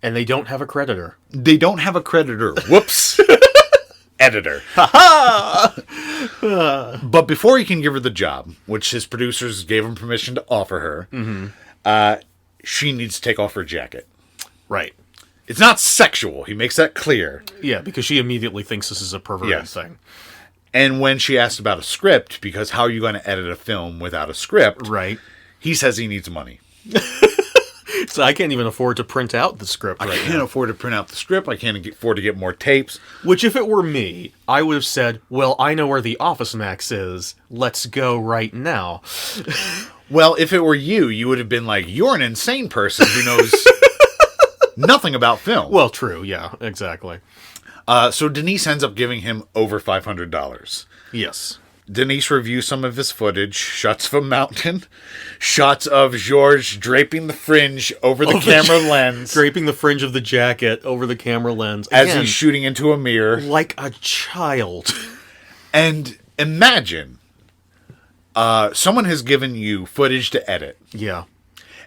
And they don't have a creditor. They don't have a creditor. Whoops. Editor. But before he can give her the job, which his producers gave him permission to offer her, she needs to take off her jacket. Right. It's not sexual. He makes that clear. Yeah, because she immediately thinks this is a perverted Yes. thing. And when she asks about a script, because how are you going to edit a film without a script? Right. He says he needs money. So I can't even afford to print out the script I right can't now. afford to print out the script. I can't afford to get more tapes. Which, if it were me, I would have said, well, I know where the Office Max is. Let's go right now. Well, if it were you, you would have been like, you're an insane person who knows nothing about film. Well, true. Yeah, exactly. So Denise ends up giving him over $500. Yes. Denise reviews some of his footage, shots of a mountain, shots of George draping the fringe over the camera lens Draping the fringe of the jacket over the camera lens. as Again, he's shooting into a mirror. like a child. And imagine someone has given you footage to edit, Yeah.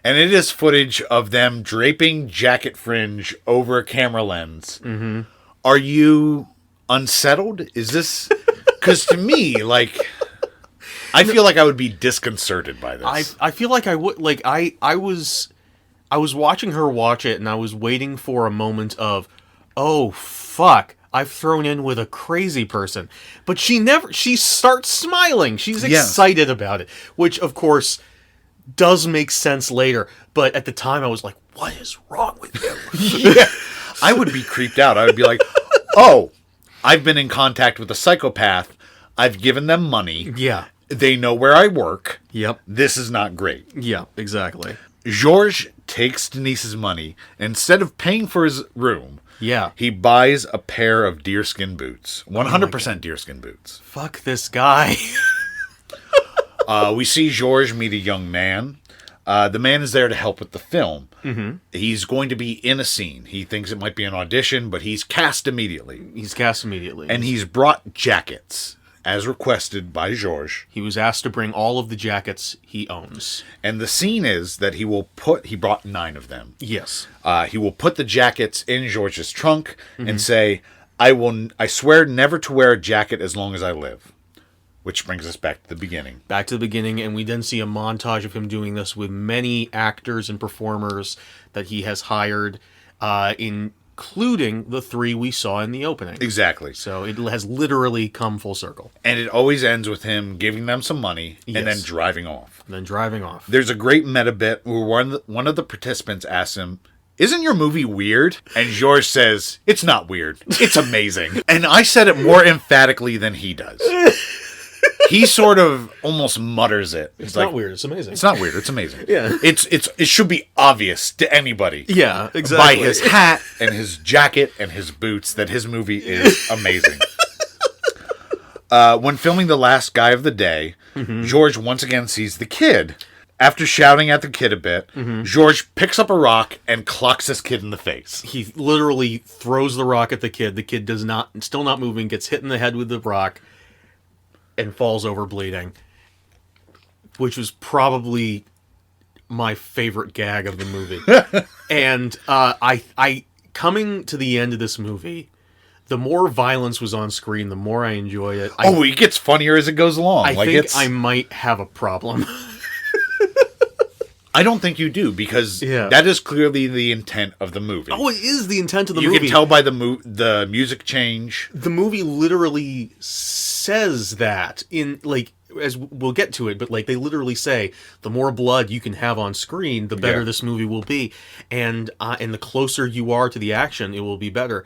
and it is footage of them draping jacket fringe over a camera lens. Mm-hmm. Are you unsettled? Is this... Because to me, like... I feel like I would be disconcerted by this. I feel like I would, like, I was watching her watch it, and I was waiting for a moment of, oh, fuck, I've thrown in with a crazy person. But she starts smiling. She's excited about it, which, of course, does make sense later. But at the time, I was like, what is wrong with you? Yeah. I would be creeped out. I would be like, oh, I've been in contact with a psychopath. I've given them money. Yeah. They know where I work. Yep. This is not great. Yeah, exactly. Georges takes Denise's money. Instead of paying for his room, he buys a pair of deerskin boots. 100% deerskin boots. Fuck this guy. We see Georges meet a young man. The man is there to help with the film. Mm-hmm. He's going to be in a scene. He thinks it might be an audition, but he's cast immediately. And he's brought jackets, as requested by Georges. He was asked to bring all of the jackets he owns. And the scene is that he brought 9 of them. Yes. He will put the jackets in Georges' trunk and say, I swear never to wear a jacket as long as I live. Which brings us back to the beginning. Back to the beginning, and we then see a montage of him doing this with many actors and performers that he has hired, including the 3 we saw in the opening. Exactly. So it has literally come full circle. And it always ends with him giving them some money and then driving off. There's a great meta bit where one of the participants asks him, isn't your movie weird? And Georges says, it's not weird. It's amazing. And I said it more emphatically than he does. He sort of almost mutters it. It's not weird. It's amazing. It's not weird. It's amazing. Yeah. It should be obvious to anybody. Yeah, exactly. By his hat and his jacket and his boots that his movie is amazing. When filming The Last Guy of the Day, Georges once again sees the kid. After shouting at the kid a bit, Georges picks up a rock and clocks this kid in the face. He literally throws the rock at the kid. The kid still not moving, gets hit in the head with the rock, and falls over bleeding, which was probably my favorite gag of the movie. And I coming to the end of this movie, the more violence was on screen, the more I enjoyed it. It gets funnier as it goes along. I think I might have a problem. I don't think you do, because that is clearly the intent of the movie. Oh, it is the intent of the movie. You can tell by the music change. The movie literally says that as we'll get to it, but they literally say the more blood you can have on screen, the better this movie will be, and the closer you are to the action, it will be better.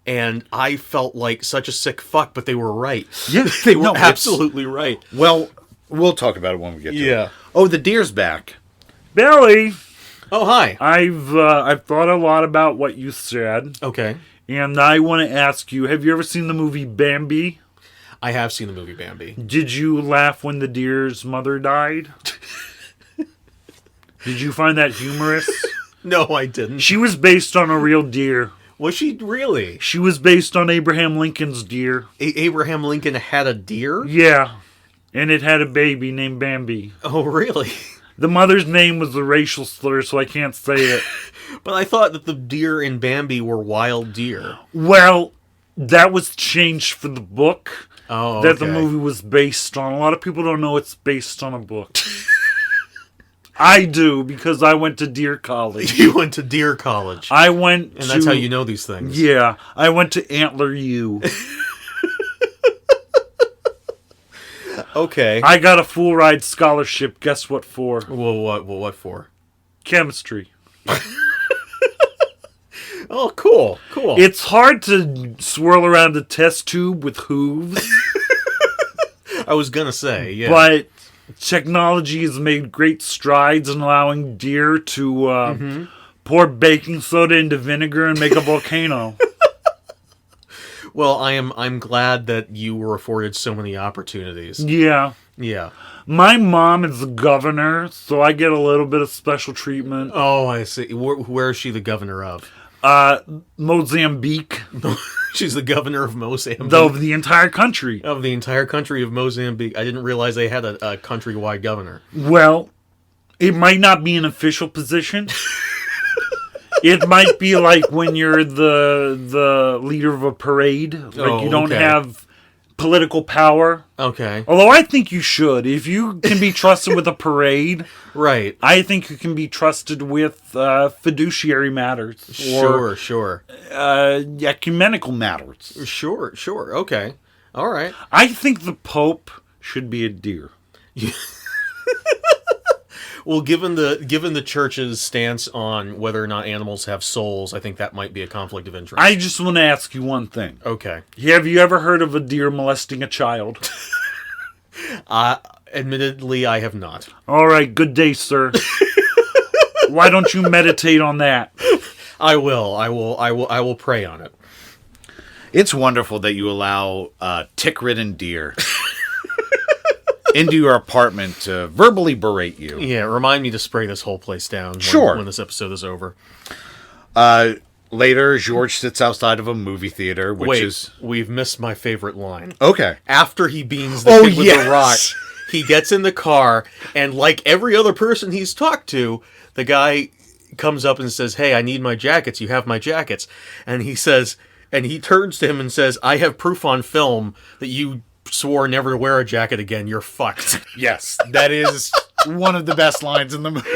And I felt like such a sick fuck, but they were right. Yeah, they were absolutely right. Well, we'll talk about it when we get to it. Yeah. Oh, the deer's back. Billy. Oh, hi. I've thought a lot about what you said. Okay. And I want to ask you, have you ever seen the movie Bambi? I have seen the movie Bambi. Did you laugh when the deer's mother died? Did you find that humorous? No, I didn't. She was based on a real deer. Was she really? She was based on Abraham Lincoln's deer. Abraham Lincoln had a deer? Yeah. And it had a baby named Bambi. Oh, really? The mother's name was a racial slur, so I can't say it. But I thought that the deer in Bambi were wild deer. Well, that was changed for the book that the okay. movie was based on. A lot of people don't know it's based on a book. I do, because I went to Deer College. You went to Deer College. And that's how you know these things. Yeah. I went to Antler U. Okay. I got a full ride scholarship. Guess what for? Well, what for? Chemistry. Oh, cool. It's hard to swirl around a test tube with hooves. I was gonna say, yeah. But technology has made great strides in allowing deer to pour baking soda into vinegar and make a volcano. Well, I'm glad that you were afforded so many opportunities. Yeah. Yeah. My mom is the governor, so I get a little bit of special treatment. Oh, I see. Where is she the governor of? Mozambique. She's the governor of Mozambique. Of the entire country. Of the entire country of Mozambique. I didn't realize they had a countrywide governor. Well, it might not be an official position. It might be like when you're the leader of a parade. Like you don't have political power. Okay. Although I think you should. If you can be trusted with a parade, Right. I think you can be trusted with fiduciary matters. Sure. Ecumenical matters. Sure. Okay. All right. I think the Pope should be a deer. Well, given the church's stance on whether or not animals have souls, I think that might be a conflict of interest. I just want to ask you one thing. Okay. Have you ever heard of a deer molesting a child? Admittedly, I have not. All right, good day, sir. Why don't you meditate on that? I will pray on it. It's wonderful that you allow tick-ridden deer into your apartment to verbally berate you. Yeah, remind me to spray this whole place down when this episode is over. Later, George sits outside of a movie theater, We've missed my favorite line. Okay. After he beans the kid with the rock, he gets in the car, and like every other person he's talked to, the guy comes up and says, "Hey, I need my jackets. You have my jackets." And he says, and he turns to him and says, "I have proof on film that you swore never to wear a jacket again. You're fucked." Yes, that is one of the best lines in the movie.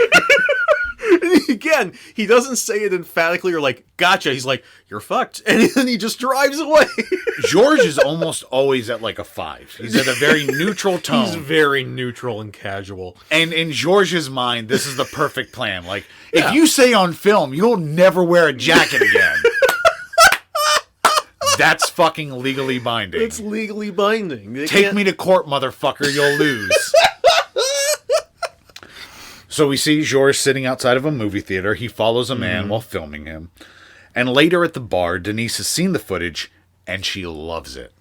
Again, he doesn't say it emphatically or like, "Gotcha." He's like, "You're fucked." And then he just drives away. George is almost always at like a 5. He's at a very neutral tone. He's very neutral and casual. And in George's mind, this is the perfect plan. Like, if you say on film, you'll never wear a jacket again. That's fucking legally binding. It's legally binding. Take me to court, motherfucker. You'll lose. So we see George sitting outside of a movie theater. He follows a man while filming him. And later at the bar, Denise has seen the footage, and she loves it.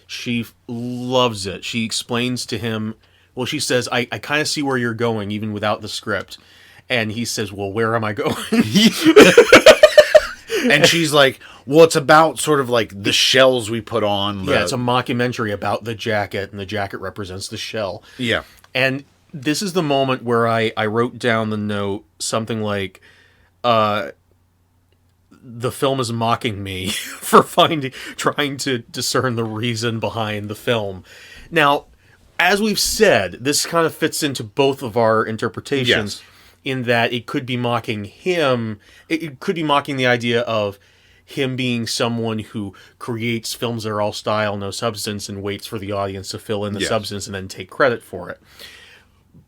She loves it. She explains to him, well, she says, I kind of see where you're going, even without the script. And he says, well, where am I going? And she's like, well, it's about sort of like the shells we put on. Yeah, it's a mockumentary about the jacket, and the jacket represents the shell. Yeah. And this is the moment where I wrote down the note, something like, the film is mocking me for trying to discern the reason behind the film. Now, as we've said, this kind of fits into both of our interpretations. Yes. In that it could be mocking him. It could be mocking the idea of him being someone who creates films that are all style, no substance, and waits for the audience to fill in the substance and then take credit for it.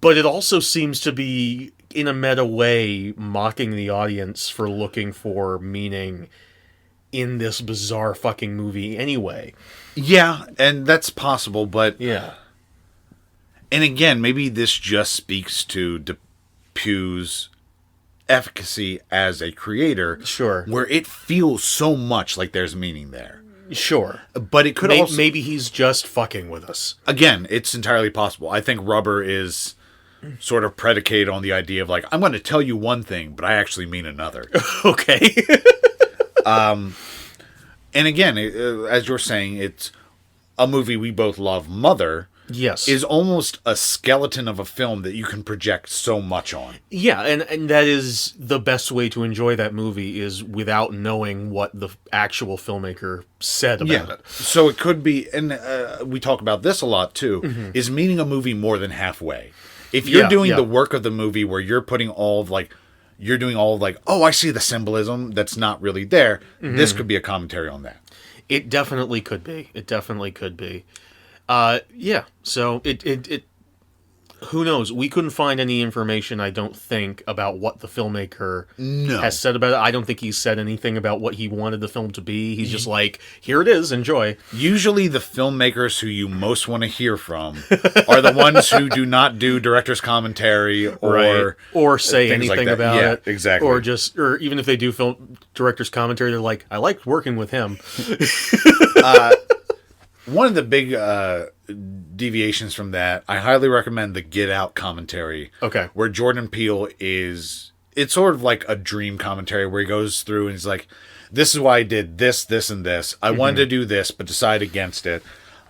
But it also seems to be, in a meta way, mocking the audience for looking for meaning in this bizarre fucking movie anyway. Yeah, and that's possible, but... Yeah. And again, maybe this just speaks to Dupue's efficacy as a creator. Sure. Where it feels so much like there's meaning there. Sure. But it could also... Maybe he's just fucking with us. Again, it's entirely possible. I think Rubber is sort of predicated on the idea of like, I'm going to tell you one thing, but I actually mean another. Okay. And again, as you're saying, it's a movie we both love, Mother... Yes. Is almost a skeleton of a film that you can project so much on. Yeah, and that is the best way to enjoy that movie is without knowing what the actual filmmaker said about it. So it could be, and we talk about this a lot too, is meeting a movie more than halfway. If you're doing the work of the movie where you're putting all of like, you're doing all of like, oh, I see the symbolism that's not really there, this could be a commentary on that. It definitely could be. It definitely could be. So it who knows? We couldn't find any information, I don't think, about what the filmmaker has said about it. I don't think he's said anything about what he wanted the film to be. He's just like, here it is, enjoy. Usually the filmmakers who you most want to hear from are the ones who do not do director's commentary or say anything like about it. Exactly. Or even if they do film director's commentary, they're like, I liked working with him. One of the big deviations from that, I highly recommend the Get Out commentary. Okay. Where Jordan Peele it's sort of like a dream commentary where he goes through and he's like, this is why I did this, this, and this. I wanted to do this, but decided against it.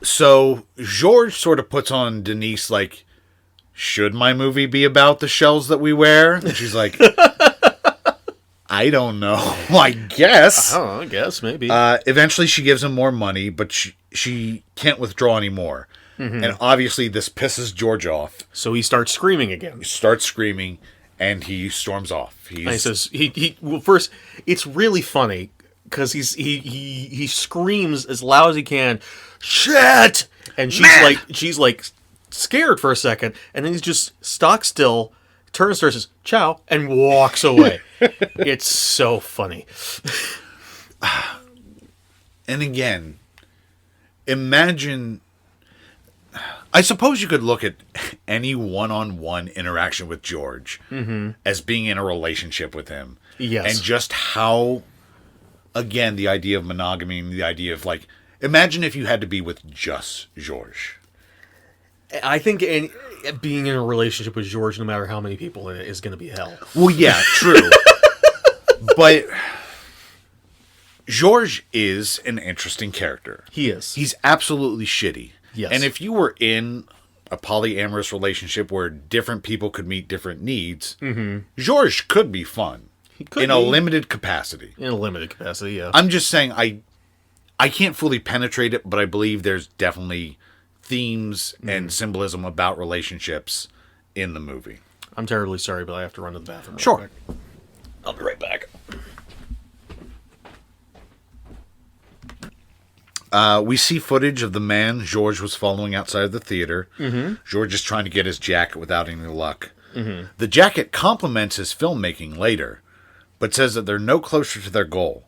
So George sort of puts on Denise like, should my movie be about the shells that we wear? And she's like, I don't know. I guess. I don't know, I guess, maybe. Eventually she gives him more money, but she can't withdraw anymore. And obviously this pisses George off. So he starts screaming again. He starts screaming, and he storms off. And he says, well, first, it's really funny, because he screams as loud as he can, shit! And she's like scared for a second, and then he's just stock still, turns to her, says, ciao, and walks away. It's so funny. And again, imagine... I suppose you could look at any one-on-one interaction with George as being in a relationship with him. Yes. And just how, again, the idea of monogamy, the idea of, like, imagine if you had to be with just George. I think being in a relationship with George, no matter how many people in it, is going to be hell. Well, yeah, true. But George is an interesting character. He is. He's absolutely shitty. Yes. And if you were in a polyamorous relationship where different people could meet different needs, George could be fun. He could a limited capacity. In a limited capacity, yeah. I'm just saying, I can't fully penetrate it, but I believe there's definitely themes and symbolism about relationships in the movie. I'm terribly sorry, but I have to run to the bathroom. Sure. Real quick. I'll be right back. We see footage of the man George was following outside of the theater. George is trying to get his jacket without any luck. The jacket compliments his filmmaking later, but says that they're no closer to their goal.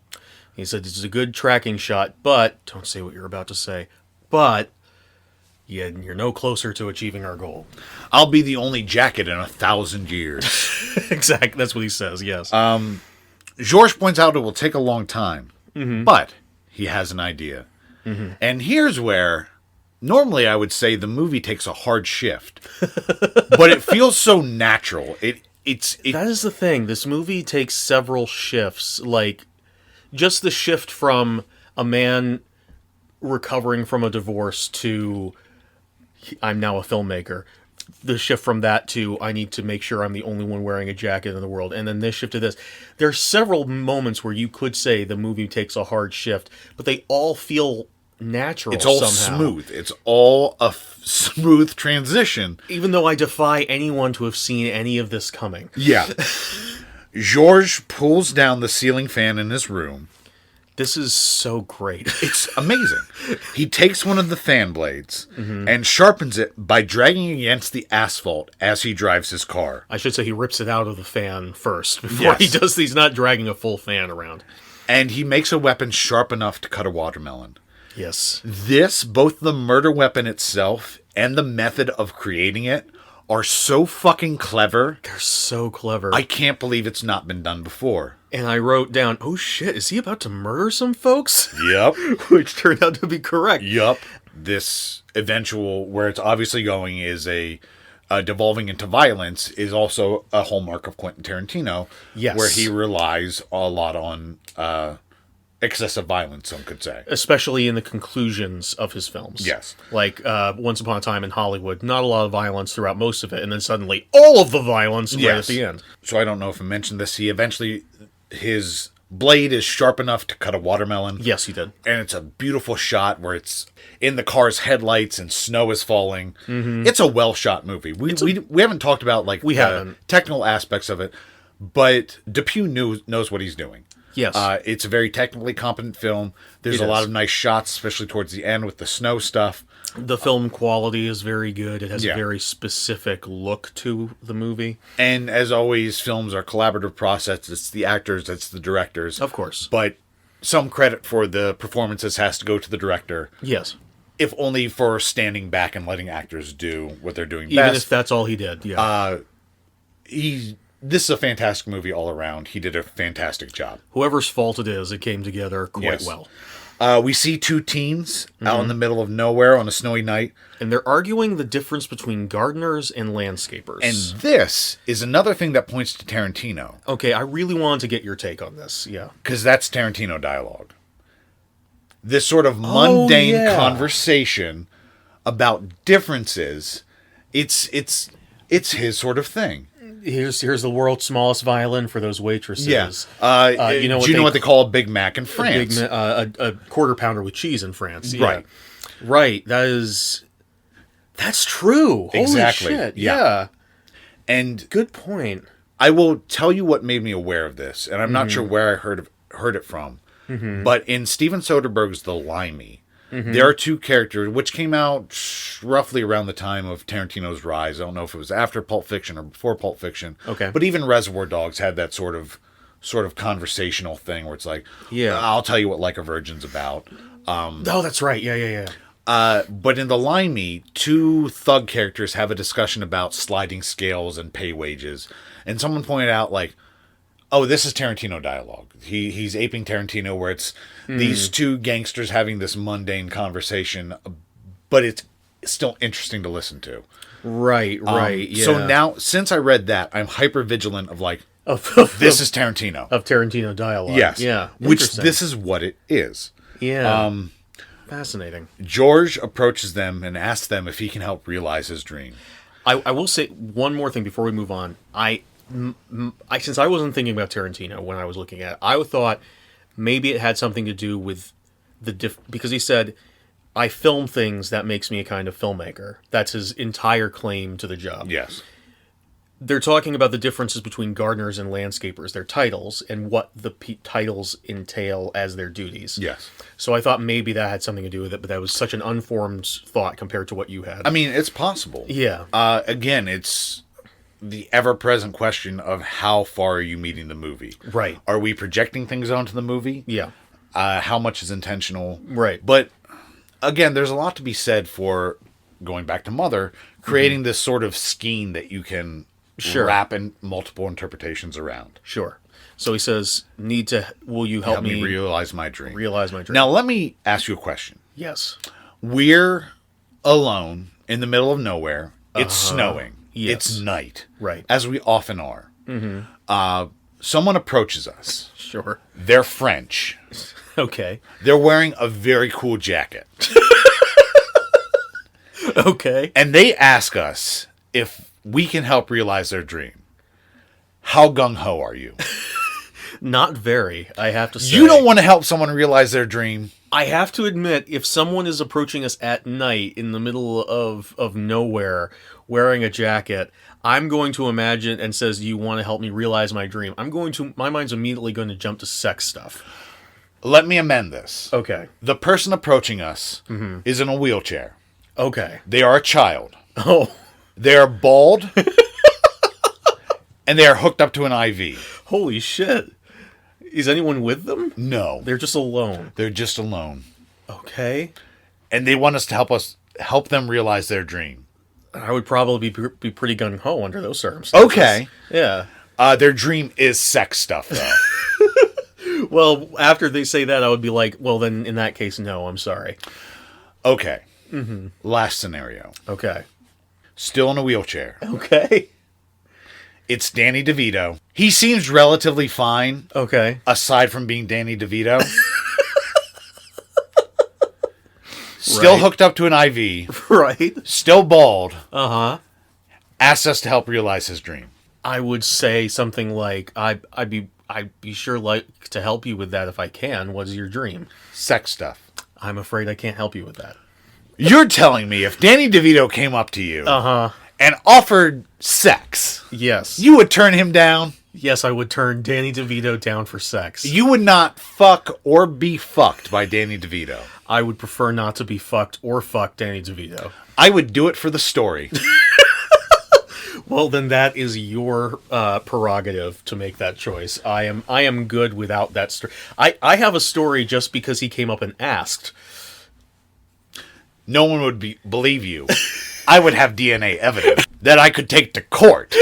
He said, this is a good tracking shot, but, don't say what you're about to say, but you're no closer to achieving our goal. I'll be the only jacket in 1,000 years. Exactly, that's what he says, yes. George points out it will take a long time, but he has an idea. And here's where, normally I would say the movie takes a hard shift, but it feels so natural. That is the thing. This movie takes several shifts. Like, just the shift from a man recovering from a divorce to I'm now a filmmaker. The shift from that to I need to make sure I'm the only one wearing a jacket in the world. And then this shift to this. There's several moments where you could say the movie takes a hard shift, but they all feel natural. It's all somehow. smooth. It's all a smooth transition. Even though I defy anyone to have seen any of this coming. Yeah. George pulls down the ceiling fan in his room. This is so great. It's amazing. He takes one of the fan blades and sharpens it by dragging against the asphalt as he drives his car. I should say he rips it out of the fan first before he does. He's not dragging a full fan around. And he makes a weapon sharp enough to cut a watermelon. Yes. Both the murder weapon itself and the method of creating it are so fucking clever. They're so clever. I can't believe it's not been done before. And I wrote down, oh shit, is he about to murder some folks? Yep. Which turned out to be correct. Yep. This eventual, where it's obviously going, is a devolving into violence, is also a hallmark of Quentin Tarantino. Yes. Where he relies a lot on excessive violence, some could say. Especially in the conclusions of his films. Yes. Like Once Upon a Time in Hollywood, not a lot of violence throughout most of it, and then suddenly all of the violence right at the end. So I don't know if I mentioned this. His blade is sharp enough to cut a watermelon. Yes, he did. And it's a beautiful shot where it's in the car's headlights and snow is falling. It's a well-shot movie. We haven't talked about technical aspects of it, but Dupieux knows what he's doing. Yes. It's a very technically competent film. There's a lot of nice shots, especially towards the end with the snow stuff. The film quality is very good. It has a very specific look to the movie. And as always, films are a collaborative process. It's the actors, it's the directors. Of course. But some credit for the performances has to go to the director. Yes. If only for standing back and letting actors do what they're doing Even best. if that's all he did, yeah. This is a fantastic movie all around. He did a fantastic job. Whoever's fault it is, it came together quite well. We see two teens out in the middle of nowhere on a snowy night. And they're arguing the difference between gardeners and landscapers. And this is another thing that points to Tarantino. Okay, I really wanted to get your take on this, yeah. Because that's Tarantino dialogue. This sort of mundane conversation about differences, it's his sort of thing. Here's the world's smallest violin for those waitresses. You know what they call a Big Mac in France? A quarter pounder with cheese in France. Yeah. Right. Right. That's true. Exactly. Holy shit. Yeah. Yeah. And Good point. I will tell you what made me aware of this, and I'm not sure where I heard it from. But in Steven Soderbergh's The Limey, there are two characters which came out roughly around the time of Tarantino's rise. I don't know if it was after Pulp Fiction or before Pulp Fiction. Okay. But even Reservoir Dogs had that sort of conversational thing where it's like, Yeah. I'll tell you what Like a Virgin's about. Oh, that's right. Yeah. But in The Limey, two thug characters have a discussion about sliding scales and pay wages. And someone pointed out, like, oh, this is Tarantino dialogue. He's aping Tarantino, where it's these two gangsters having this mundane conversation, but it's still interesting to listen to. Right. Yeah. So now, since I read that, I'm hyper vigilant of like, this is Tarantino. Of Tarantino dialogue. Yes. Yeah. Which Interesting. this is what it is. Yeah. Fascinating. George approaches them and asks them if he can help realize his dream. I will say one more thing before we move on. Since I wasn't thinking about Tarantino when I was looking at it, I thought maybe it had something to do with because he said, I film things that makes me a kind of filmmaker. That's his entire claim to the job. Yes. They're talking about the differences between gardeners and landscapers, their titles, and what the titles entail as their duties. Yes. So I thought maybe that had something to do with it, but that was such an unformed thought compared to what you had. I mean, it's possible. Yeah. Again, it's the ever-present question of how far are you meeting the movie? Right. Are we projecting things onto the movie? Yeah. How much is intentional? Right. But again, there's a lot to be said for, going back to Mother, creating this sort of scheme that you can wrap in multiple interpretations around. Sure. So he says, will you help me realize my dream? Realize my dream. Now, let me ask you a question. Yes. We're alone in the middle of nowhere. It's snowing. Yes. It's night. Right. As we often are. Someone approaches us. Sure. They're French. Okay. They're wearing a very cool jacket. Okay. And they ask us if we can help realize their dream. How gung-ho are you? Not very, I have to say. You don't want to help someone realize their dream. I have to admit, if someone is approaching us at night in the middle of nowhere wearing a jacket, I'm going to imagine and says, "Do you want to help me realize my dream?" My mind's immediately going to jump to sex stuff. Let me amend this. Okay. The person approaching us is in a wheelchair. Okay. They are a child. Oh. They are bald. And they are hooked up to an IV. Holy shit. Is anyone with them? No. They're just alone. They're just alone. Okay. And they want us to help them realize their dream. I would probably be pretty gung-ho under those circumstances. Okay. Yeah. Their dream is sex stuff, though. Well, after they say that, I would be like, well, then in that case, no, I'm sorry. Okay. Last scenario. Okay. Still in a wheelchair. Okay. It's Danny DeVito. He seems relatively fine. Okay. Aside from being Danny DeVito. Still hooked up to an IV. Right. Still bald. Uh-huh. Asks us to help realize his dream. I would say something like, I'd be sure like to help you with that if I can. What is your dream? Sex stuff. I'm afraid I can't help you with that. You're telling me if Danny DeVito came up to you and offered sex, Yes. you would turn him down? Yes, I would turn Danny DeVito down for sex. You would not fuck or be fucked by Danny DeVito. I would prefer not to be fucked or fuck Danny DeVito. I would do it for the story. Well, then that is your prerogative to make that choice. I am good without that story. I have a story just because he came up and asked. No one would believe you. I would have DNA evidence that I could take to court.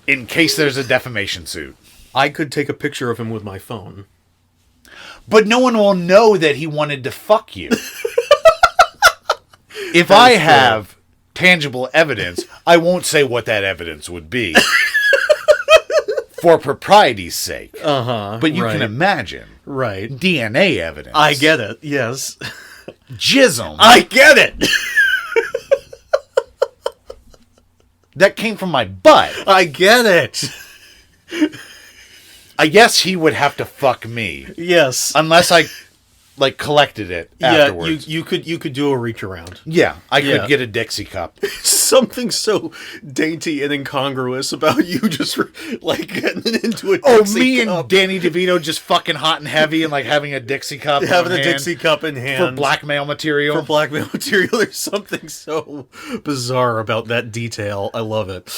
In case there's a defamation suit. I could take a picture of him with my phone. But no one will know that he wanted to fuck you. If I have tangible evidence, I won't say what that evidence would be. For propriety's sake. But you can imagine. Right. DNA evidence. I get it. Yes. Jism. I get it. That came from my butt. I get it. I guess he would have to fuck me. Yes. Unless I like collected it afterwards. you could do a reach around. Yeah, I could Yeah. get a Dixie cup. Something so dainty and incongruous about you just like getting into a Oh, Dixie me cup. and Danny DeVito just fucking hot and heavy and like having a Dixie cup. Having on a hand Dixie cup in hand for blackmail material. For blackmail material. There's something so bizarre about that detail. I love it.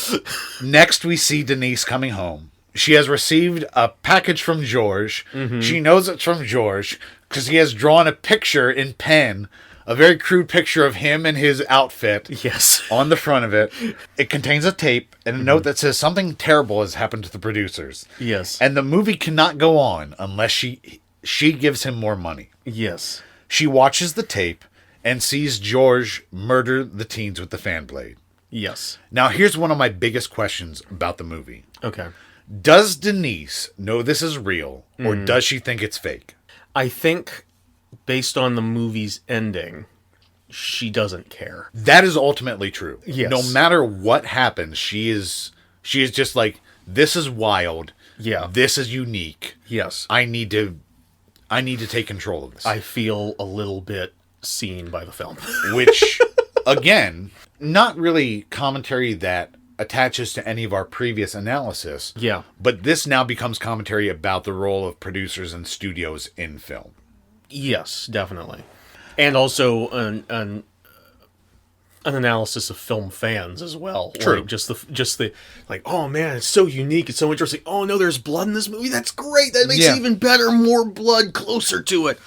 Next, we see Denise coming home. She has received a package from George. She knows it's from George because he has drawn a picture in pen, a very crude picture of him and his outfit. Yes. On the front of it. It contains a tape and a note that says something terrible has happened to the producers. Yes. And the movie cannot go on unless she gives him more money. Yes. She watches the tape and sees George murder the teens with the fan blade. Yes. Now, here's one of my biggest questions about the movie. Okay. Does Denise know this is real, or does she think it's fake? I think, based on the movie's ending, she doesn't care. That is ultimately true. Yes. No matter what happens, she is just like, this is wild. Yeah. This is unique. Yes. I need to take control of this. I feel a little bit seen by the film. Which, again, not really commentary that attaches to any of our previous analysis. Yeah. But this now becomes commentary about the role of producers and studios in film. Yes, definitely. And also an analysis of film fans as well. True. Like just the like, oh man, it's so unique, it's so interesting. Oh no, there's blood in this movie. That's great. That makes it even better. More blood, closer to it.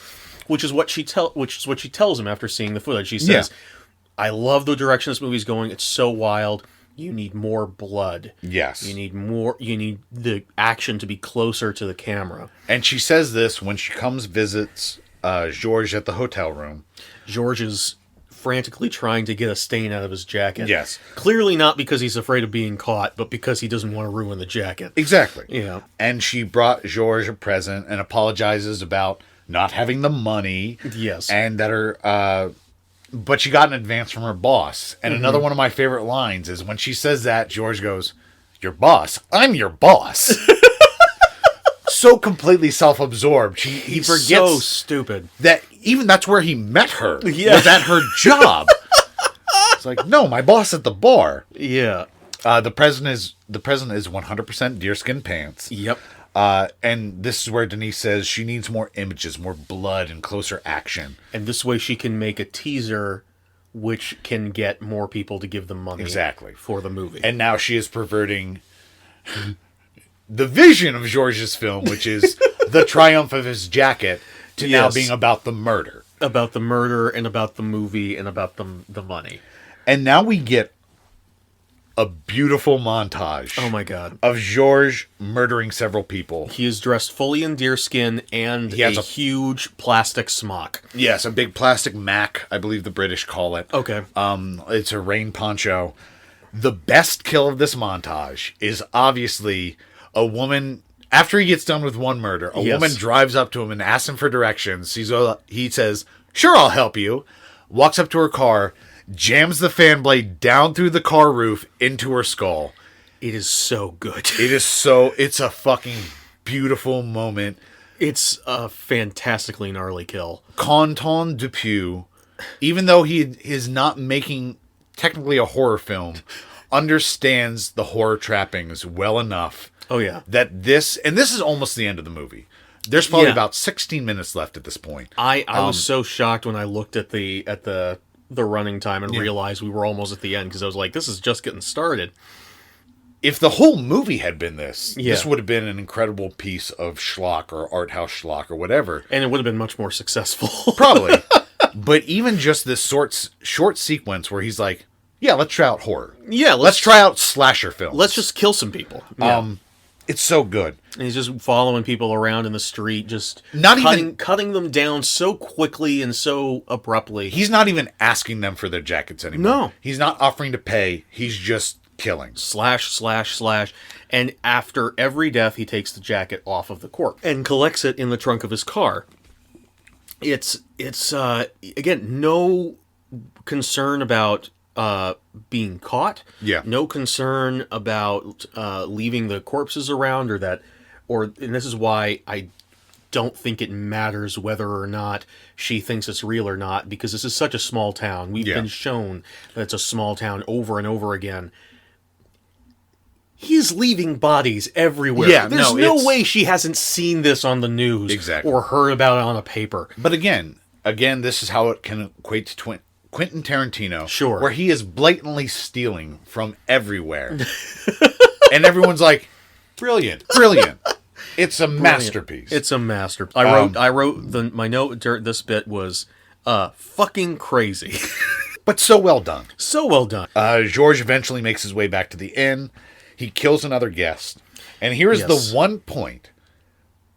Which is what she tells him after seeing the footage. She says, I love the direction this movie's going. It's so wild. You need more blood. Yes. You need the action to be closer to the camera. And she says this when she visits George at the hotel room. George is frantically trying to get a stain out of his jacket. Yes. Clearly not because he's afraid of being caught, but because he doesn't want to ruin the jacket. Exactly. Yeah. And she brought George a present and apologizes about not having the money. Yes. And that her... but she got an advance from her boss. And another one of my favorite lines is when she says that, George goes, "Your boss? I'm your boss." So completely self-absorbed. He forgets so stupid. that even that's where he met her. Yeah. Was at her job. It's like, no, my boss at the bar. Yeah. The president is 100% deerskin pants. Yep. And this is where Denise says she needs more images, more blood, and closer action. And this way she can make a teaser which can get more people to give them money. Exactly. For the movie. And now she is perverting the vision of George's film, which is the triumph of his jacket, to now being about the murder. About the murder and about the movie and about the money. And now we get a beautiful montage. Oh my god. Of George murdering several people. He is dressed fully in deerskin and He has a a huge plastic smock. Yes, a big plastic mac, I believe the British call it. Okay. It's a rain poncho. The best kill of this montage is obviously a woman. After he gets done with one murder, a woman drives up to him and asks him for directions. He says, "Sure, I'll help you." Walks up to her car, jams the fan blade down through the car roof into her skull. It is so good. It's a fucking beautiful moment. It's a fantastically gnarly kill. Quentin Dupieux, even though he is not making technically a horror film, understands the horror trappings well enough. Oh yeah. That this is almost the end of the movie. There's probably about 16 minutes left at this point. I was so shocked when I looked at the running time and realized we were almost at the end, because I was like, this is just getting started. If the whole movie had been this Yeah. would have been an incredible piece of schlock or art house schlock or whatever. And it would have been much more successful. Probably. But even just this short sequence where he's like, yeah, let's try out horror. Yeah, let's try out slasher films. Let's just kill some people. Yeah. It's so good. And he's just following people around in the street, just Not even cutting them down so quickly and so abruptly. He's not even asking them for their jackets anymore. No. He's not offering to pay. He's just killing. Slash, slash, slash. And after every death, he takes the jacket off of the corpse and collects it in the trunk of his car. It's again, no concern about being caught. Yeah. No concern about leaving the corpses around, and this is why I don't think it matters whether or not she thinks it's real or not, because this is such a small town. We've been shown that it's a small town over and over again. He's leaving bodies everywhere. Yeah, There's no way she hasn't seen this on the news or heard about it on a paper. But again, this is how it can equate to Quentin Tarantino. Sure. Where he is blatantly stealing from everywhere. And everyone's like, brilliant. It's a masterpiece. It's a masterpiece. I wrote my note during this bit was fucking crazy. But so well done. So well done. George eventually makes his way back to the inn. He kills another guest. And here is the one point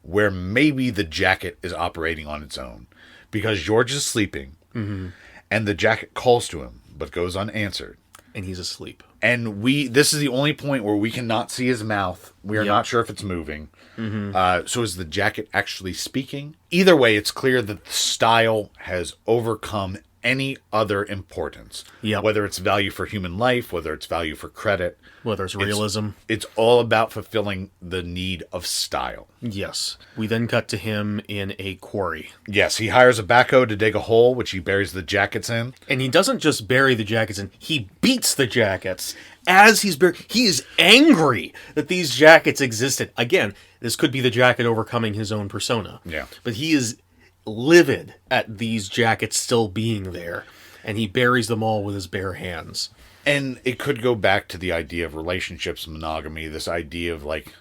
where maybe the jacket is operating on its own. Because George is sleeping. Mm-hmm. And the jacket calls to him, but goes unanswered. And he's asleep. And this is the only point where we cannot see his mouth. We are not sure if it's moving. Mm-hmm. So is the jacket actually speaking? Either way, it's clear that the style has overcome any other importance. Yep. Whether it's value for human life, whether it's value for credit. Whether it's realism. It's all about fulfilling the need of style. Yes. We then cut to him in a quarry. Yes, he hires a backhoe to dig a hole, which he buries the jackets in. And he doesn't just bury the jackets in, he beats the jackets. As he's buried, he is angry that these jackets existed. Again, this could be the jacket overcoming his own persona. Yeah. But he is livid at these jackets still being there. And he buries them all with his bare hands. And it could go back to the idea of relationships, monogamy, this idea of like,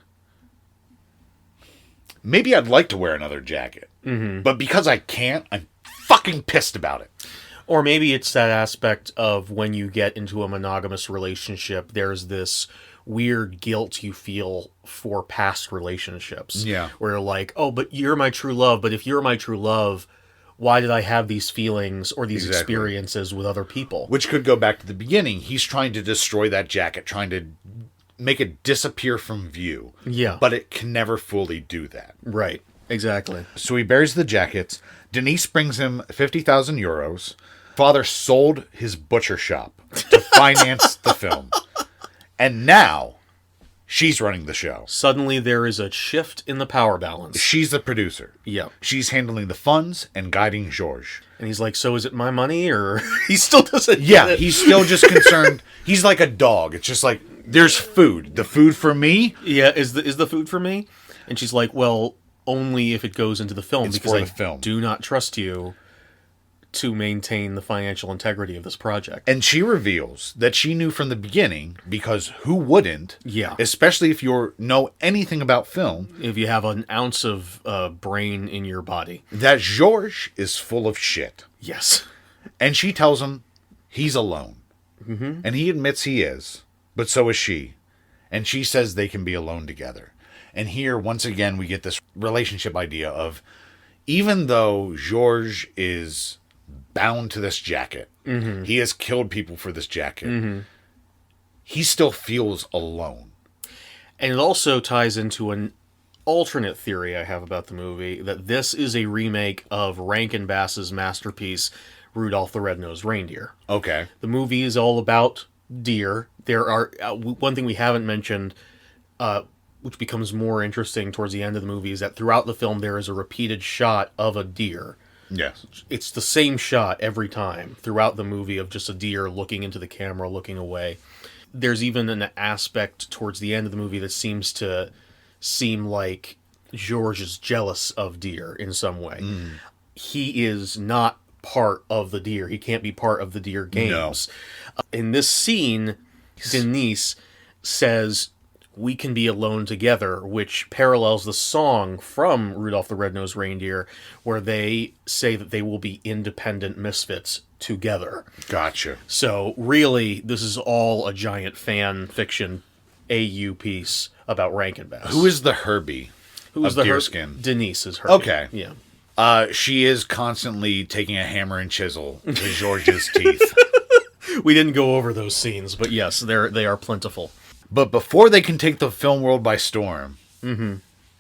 maybe I'd like to wear another jacket, but because I can't, I'm fucking pissed about it. Or maybe it's that aspect of when you get into a monogamous relationship, there's this weird guilt you feel for past relationships. Yeah. Where you're like, oh, but you're my true love, but if you're my true love, why did I have these feelings or these experiences with other people? Which could go back to the beginning. He's trying to destroy that jacket, trying to make it disappear from view. Yeah. But it can never fully do that. Right. Exactly. So he buries the jackets. Denise brings him 50,000 euros. Father sold his butcher shop to finance the film. And now she's running the show. Suddenly there is a shift in the power balance. She's the producer. Yeah. She's handling the funds and guiding George. And he's like, so is it my money? Or he still doesn't Yeah, get it. he's still just concerned. He's like a dog. It's just like, there's food. The food for me? Yeah, is the food for me? And she's like, well, only if it goes into the film. It's because for I the film. do not trust you to maintain the financial integrity of this project. And she reveals that she knew from the beginning, because who wouldn't? Yeah. Especially if you know anything about film. If you have an ounce of brain in your body. That George is full of shit. Yes. And she tells him he's alone. Mm-hmm. And he admits he is, but so is she. And she says they can be alone together. And here, once again, we get this relationship idea of, even though George is bound to this jacket, he has killed people for this jacket, he still feels alone. And it also ties into an alternate theory I have about the movie, that this is a remake of Rankin Bass's masterpiece, Rudolph the Red-Nosed Reindeer. Okay. The movie is all about deer. There are one thing we haven't mentioned, which becomes more interesting towards the end of the movie, is that throughout the film there is a repeated shot of a deer. Yes. It's the same shot every time throughout the movie of just a deer looking into the camera, looking away. There's even an aspect towards the end of the movie that seem like George is jealous of deer in some way. He is not part of the deer. He can't be part of the deer games. No. In this scene, Denise says, "We can be alone together," which parallels the song from Rudolph the Red-Nosed Reindeer, where they say that they will be independent misfits together. Gotcha. So really, this is all a giant fan fiction AU piece about Rankin Bass. Who is the Herbie of Deerskin? Denise is Herbie. Okay. Yeah. She is constantly taking a hammer and chisel to George's teeth. We didn't go over those scenes, but yes, they are plentiful. But before they can take the film world by storm,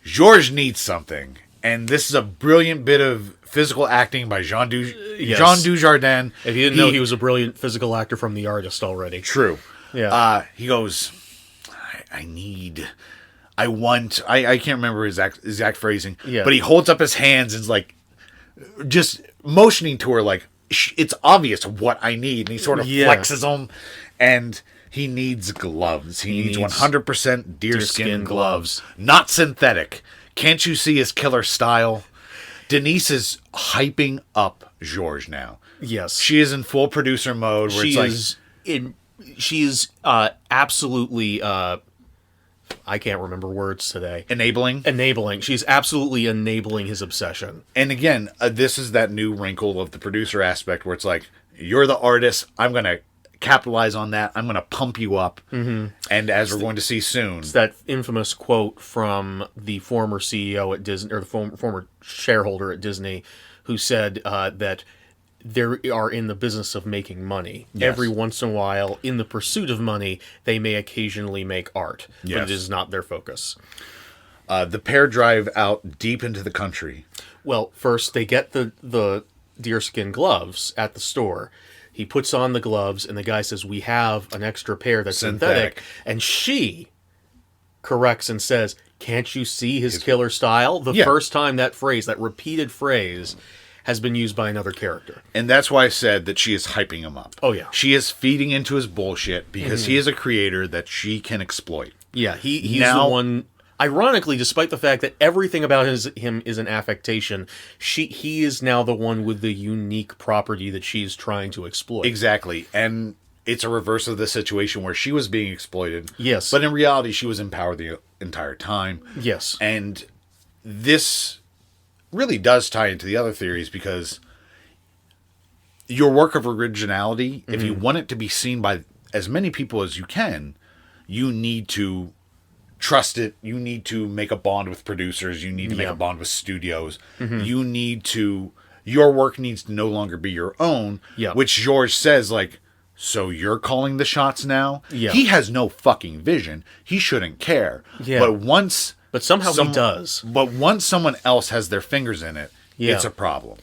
George needs something. And this is a brilliant bit of physical acting by Jean Dujardin. If you didn't know, he was a brilliant physical actor from The Artist already. True. Yeah. He goes, I need I can't remember his exact phrasing, Yeah. but he holds up his hands and is like, just motioning to her like, it's obvious what I need. And he sort of flexes them, and he needs gloves. He needs 100% deerskin gloves, not synthetic. Can't you see his killer style? Denise is hyping up Georges now. Yes. She is in full producer mode where She is absolutely I can't remember words today. enabling. She's absolutely enabling his obsession. And again, this is that new wrinkle of the producer aspect where it's like, you're the artist. I'm going to capitalize on that. I'm going to pump you up. Mm-hmm. And as we're going to see soon. It's that infamous quote from the former CEO at Disney, or the former shareholder at Disney, who said that they are in the business of making money. Yes. Every once in a while, in the pursuit of money, they may occasionally make art, but Yes. it is not their focus. The pair drive out deep into the country. Well, first they get the deerskin gloves at the store. He puts on the gloves, and the guy says, "We have an extra pair that's synthetic." And she corrects and says, "Can't you see his killer style?" The first time that repeated phrase, has been used by another character. And that's why I said that she is hyping him up. Oh, yeah. She is feeding into his bullshit because he is a creator that she can exploit. Yeah, he's the one. Ironically, despite the fact that everything about him is an affectation, he is now the one with the unique property that she's trying to exploit. Exactly. And it's a reverse of the situation where she was being exploited. Yes. But in reality, she was in power the entire time. Yes. And this really does tie into the other theories because your work of originality, if you want it to be seen by as many people as you can, you need to trust it. You need to make a bond with producers. You need to make a bond with studios. You need to, your work needs to no longer be your own, which George says, like, so you're calling the shots now? Yeah. He has no fucking vision. He shouldn't care. Yeah. But somehow he does. But once someone else has their fingers in it, it's a problem.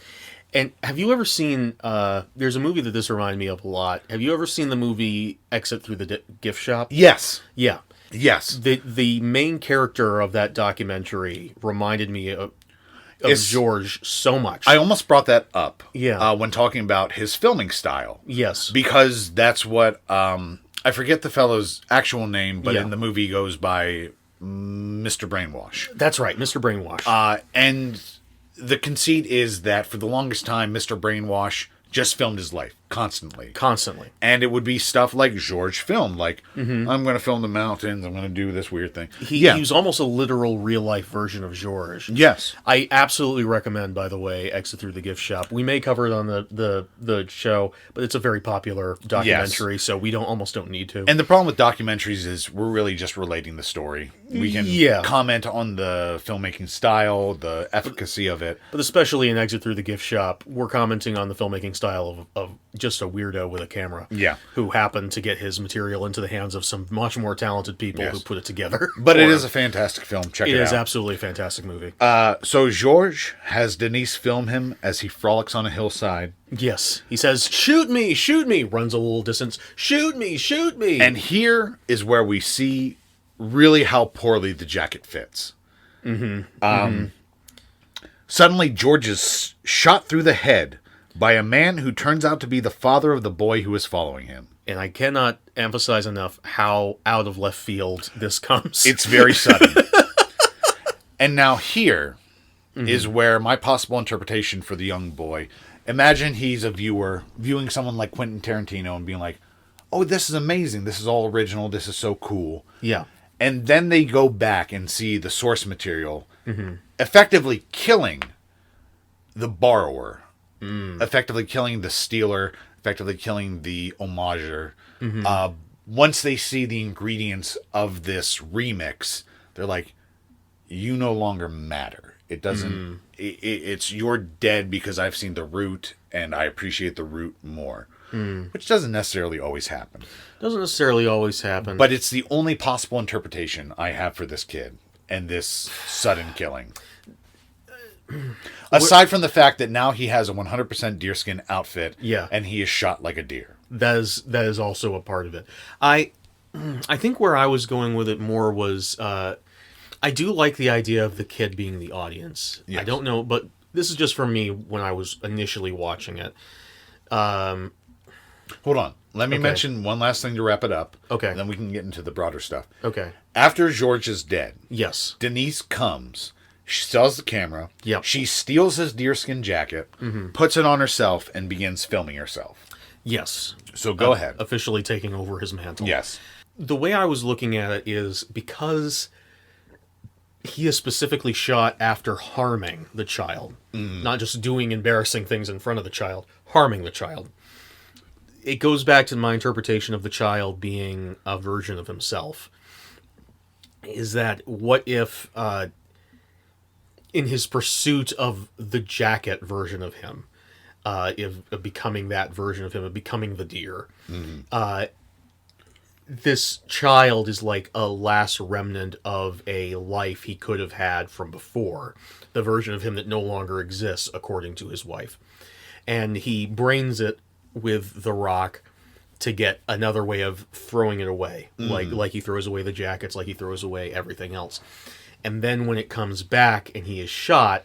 And have you ever seen, there's a movie that this reminded me of a lot. Have you ever seen the movie Exit Through the Gift Shop? Yes. Yeah. Yes. The main character of that documentary reminded me of George so much. I almost brought that up when talking about his filming style. Yes. Because that's what, I forget the fellow's actual name, but in the movie goes by Mr. Brainwash. That's right, Mr. Brainwash. And the conceit is that for the longest time, Mr. Brainwash just filmed his life constantly. And it would be stuff like George filmed, like, I'm going to film the mountains, I'm going to do this weird thing. He was almost a literal real-life version of George. Yes. I absolutely recommend, by the way, Exit Through the Gift Shop. We may cover it on the show, but it's a very popular documentary, so we almost don't need to. And the problem with documentaries is we're really just relating the story. We can comment on the filmmaking style, the efficacy of it. But especially in Exit Through the Gift Shop, we're commenting on the filmmaking style of just a weirdo with a camera. Yeah. Who happened to get his material into the hands of some much more talented people who put it together. But it is a fantastic film. Check it out. It is absolutely a fantastic movie. So George has Denise film him as he frolics on a hillside. Yes. He says, "Shoot me, shoot me," runs a little distance. "Shoot me, shoot me." And here is where we see really how poorly the jacket fits. Suddenly, George is shot through the head by a man who turns out to be the father of the boy who is following him. And I cannot emphasize enough how out of left field this comes. It's very sudden. And now here is where my possible interpretation for the young boy. Imagine he's a viewer viewing someone like Quentin Tarantino and being like, oh, this is amazing. This is all original. This is so cool. Yeah. And then they go back and see the source material, effectively killing the borrower, effectively killing the stealer, effectively killing the homager. Once they see the ingredients of this remix, they're like, you no longer matter. It doesn't, it's you're dead because I've seen the root and I appreciate the root more. Which doesn't necessarily always happen. Doesn't necessarily always happen. But it's the only possible interpretation I have for this kid and this sudden killing. Aside from the fact that now he has a 100% deerskin outfit and he is shot like a deer. That is also a part of it. I think where I was going with it more was I do like the idea of the kid being the audience. Yes. I don't know, but this is just from me when I was initially watching it. Hold on. Let me mention one last thing to wrap it up. Okay. And then we can get into the broader stuff. Okay. After George is dead, Yes. Denise comes. She sells the camera. Yep. She steals his deerskin jacket, puts it on herself, and begins filming herself. Yes. So go ahead. Officially taking over his mantle. Yes. The way I was looking at it is because he is specifically shot after harming the child, not just doing embarrassing things in front of the child, harming the child. It goes back to my interpretation of the child being a version of himself. Is that what if, in his pursuit of the jacket version of him, of becoming that version of him, of becoming the deer, this child is like a last remnant of a life he could have had from before, the version of him that no longer exists, according to his wife. And he brains it with the rock to get another way of throwing it away, like he throws away the jackets, like he throws away everything else. And then when it comes back and he is shot,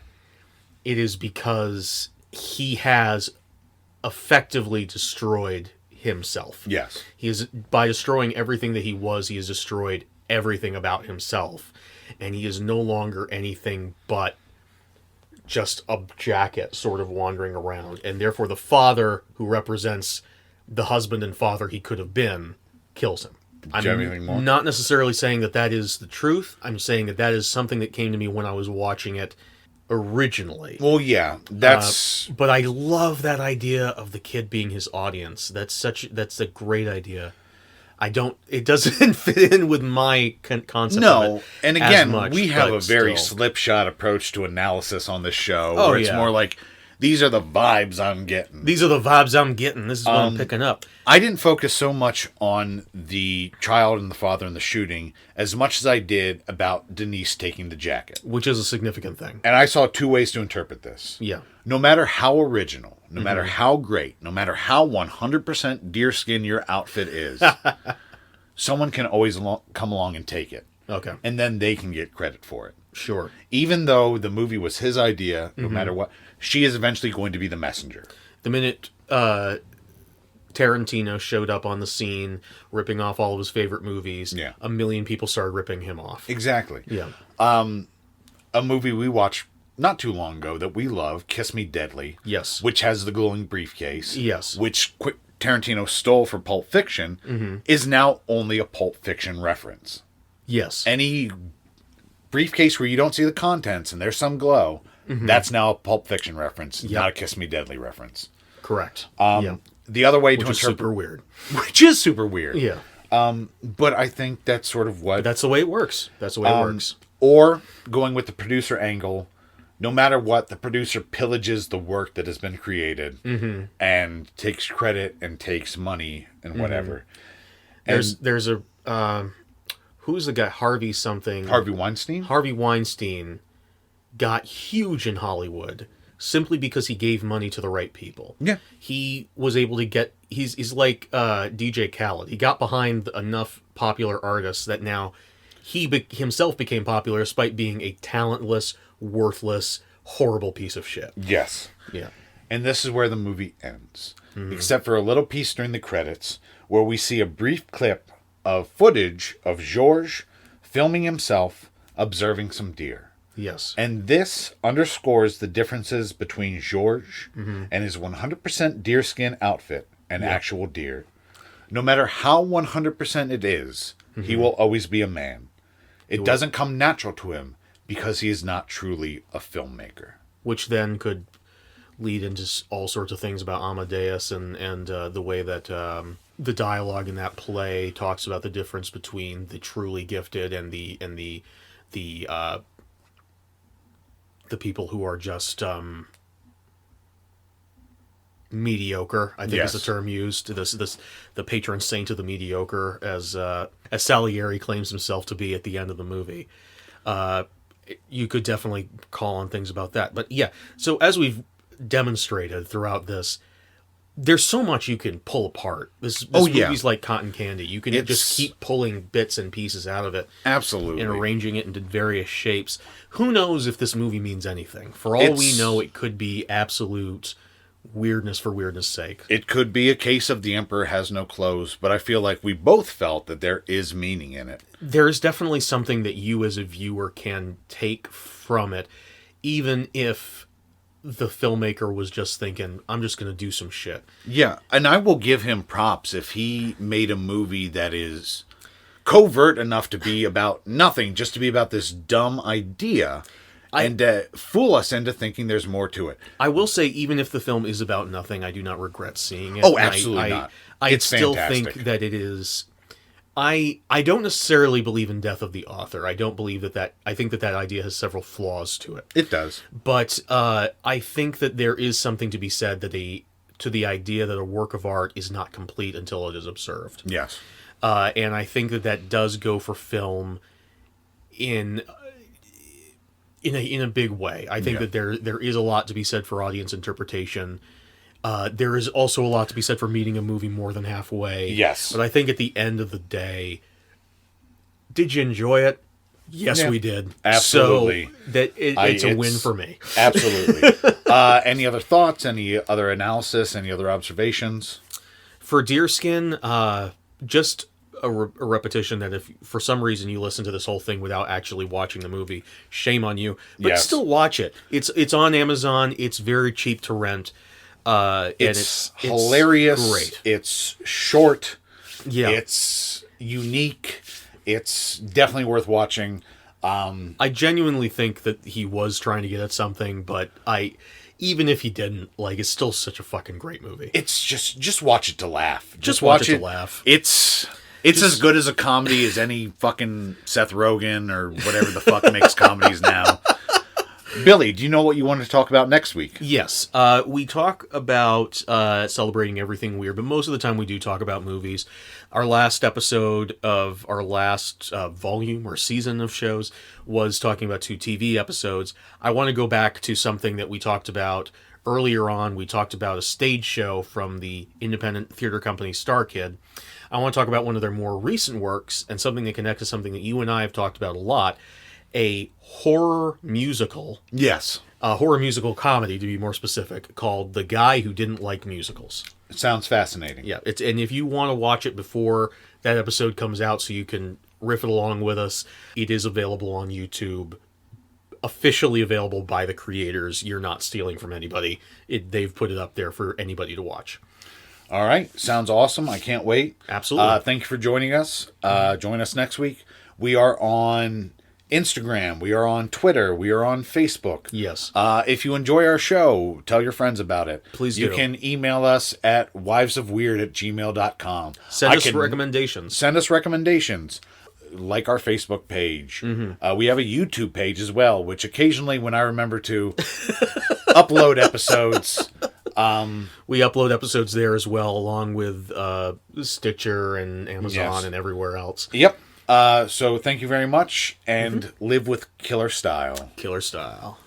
it is because he has effectively destroyed himself. Yes. He is, by destroying everything that he was, he has destroyed everything about himself. And he is no longer anything but just a jacket sort of wandering around. And therefore the father, who represents the husband and father he could have been, kills him. Do you have anything more? Not necessarily saying that that is the truth. I'm saying that that is something that came to me when I was watching it originally. Well, yeah, that's... But I love that idea of the kid being his audience. That's a great idea. It doesn't fit in with my concept of it. And again, much, we have but a very still. slipshod approach to analysis on this show. Oh, where it's yeah. more like, these are the vibes I'm getting. These are the vibes I'm getting. This is what I'm picking up. I didn't focus so much on the child and the father and the shooting as much as I did about Denise taking the jacket. Which is a significant thing. And I saw two ways to interpret this. Yeah. No matter how original, no matter how great, no matter how 100% deerskin your outfit is, someone can always come along and take it. Okay. And then they can get credit for it. Sure. Even though the movie was his idea, no matter what, she is eventually going to be the messenger. The minute Tarantino showed up on the scene, ripping off all of his favorite movies, Yeah. a million people started ripping him off. Exactly. Yeah. A movie we watched not too long ago that we love, Kiss Me Deadly. Yes. Which has the glowing briefcase. Yes. Which Tarantino stole for Pulp Fiction, is now only a Pulp Fiction reference. Yes. Any briefcase where you don't see the contents and there's some glow, that's now a Pulp Fiction reference, not a Kiss Me Deadly reference. Correct. The other way to Which is interpret... super weird. Which is super weird. Yeah. But I think that's sort of what... That's the way it works. That's the way it works. Or going with the producer angle, no matter what, the producer pillages the work that has been created and takes credit and takes money and whatever. There's a who's the guy? Harvey something. Harvey Weinstein? Harvey Weinstein got huge in Hollywood simply because he gave money to the right people. Yeah. He was able to get... He's like DJ Khaled. He got behind enough popular artists that now he himself became popular despite being a talentless, worthless, horrible piece of shit. Yes. Yeah. And this is where the movie ends. Except for a little piece during the credits where we see a brief clip of footage of Georges filming himself observing some deer. Yes. And this underscores the differences between Georges and his 100% deerskin outfit and actual deer. No matter how 100% it is, he will always be a man. It doesn't come natural to him because he is not truly a filmmaker. Which then could lead into all sorts of things about Amadeus and the way that the dialogue in that play talks about the difference between the truly gifted and the people who are just mediocre, I think is the term used. The patron saint of the mediocre, as Salieri claims himself to be at the end of the movie. You could definitely call on things about that. But yeah, so as we've demonstrated throughout this, there's so much you can pull apart. This movie's like cotton candy. You can just keep pulling bits and pieces out of it. Absolutely. And arranging it into various shapes. Who knows if this movie means anything? For all we know, it could be absolute weirdness for weirdness' sake. It could be a case of The Emperor Has No Clothes, but I feel like we both felt that there is meaning in it. There's definitely something that you as a viewer can take from it, even if the filmmaker was just thinking, I'm just going to do some shit. Yeah, and I will give him props if he made a movie that is covert enough to be about nothing, just to be about this dumb idea, and fool us into thinking there's more to it. I will say, even if the film is about nothing, I do not regret seeing it. Oh, absolutely not. I still fantastic. think that it is... I don't necessarily believe in death of the author. I don't believe that I think that idea has several flaws to it. It does. But I think that there is something to be said to the idea that a work of art is not complete until it is observed. Yes. And I think that does go for film in a big way. I think that there is a lot to be said for audience interpretation. There is also a lot to be said for meeting a movie more than halfway. Yes. But I think at the end of the day, did you enjoy it? Yes, we did. Absolutely. So it's a win for me. Absolutely. Any other thoughts? Any other analysis? Any other observations? For Deerskin, just a repetition that if for some reason you listen to this whole thing without actually watching the movie, shame on you. But still watch it. It's on Amazon. It's very cheap to rent. It's hilarious. Great. It's short. Yeah. It's unique. It's definitely worth watching. I genuinely think that he was trying to get at something, but even if he didn't, it's still such a fucking great movie. It's just watch it to laugh. Just watch it to laugh. It's as good as a comedy as any fucking Seth Rogen or whatever the fuck makes comedies now. Billy, do you know what you want to talk about next week? Yes. We talk about celebrating everything weird, but most of the time we do talk about movies. Our last episode of our last volume or season of shows was talking about 2 TV episodes. I want to go back to something that we talked about earlier on. We talked about a stage show from the independent theater company Star Kid. I want to talk about one of their more recent works and something that connects to something that you and I have talked about a lot. A horror musical. Yes. A horror musical comedy, to be more specific, called The Guy Who Didn't Like Musicals. It sounds fascinating. Yeah, and if you want to watch it before that episode comes out so you can riff it along with us, it is available on YouTube. Officially available by the creators. You're not stealing from anybody. They've put it up there for anybody to watch. All right. Sounds awesome. I can't wait. Absolutely. Thank you for joining us. Join us next week. We are on Instagram, we are on Twitter, we are on Facebook. Yes. If you enjoy our show, tell your friends about it. Please do. You can email us at wivesofweird@gmail.com. Send us recommendations. Send us recommendations. Like our Facebook page. Mm-hmm. We have a YouTube page as well, which occasionally when I remember to upload episodes... we upload episodes there as well, along with Stitcher and Amazon and everywhere else. Yep. So thank you very much, and live with killer style. Killer style.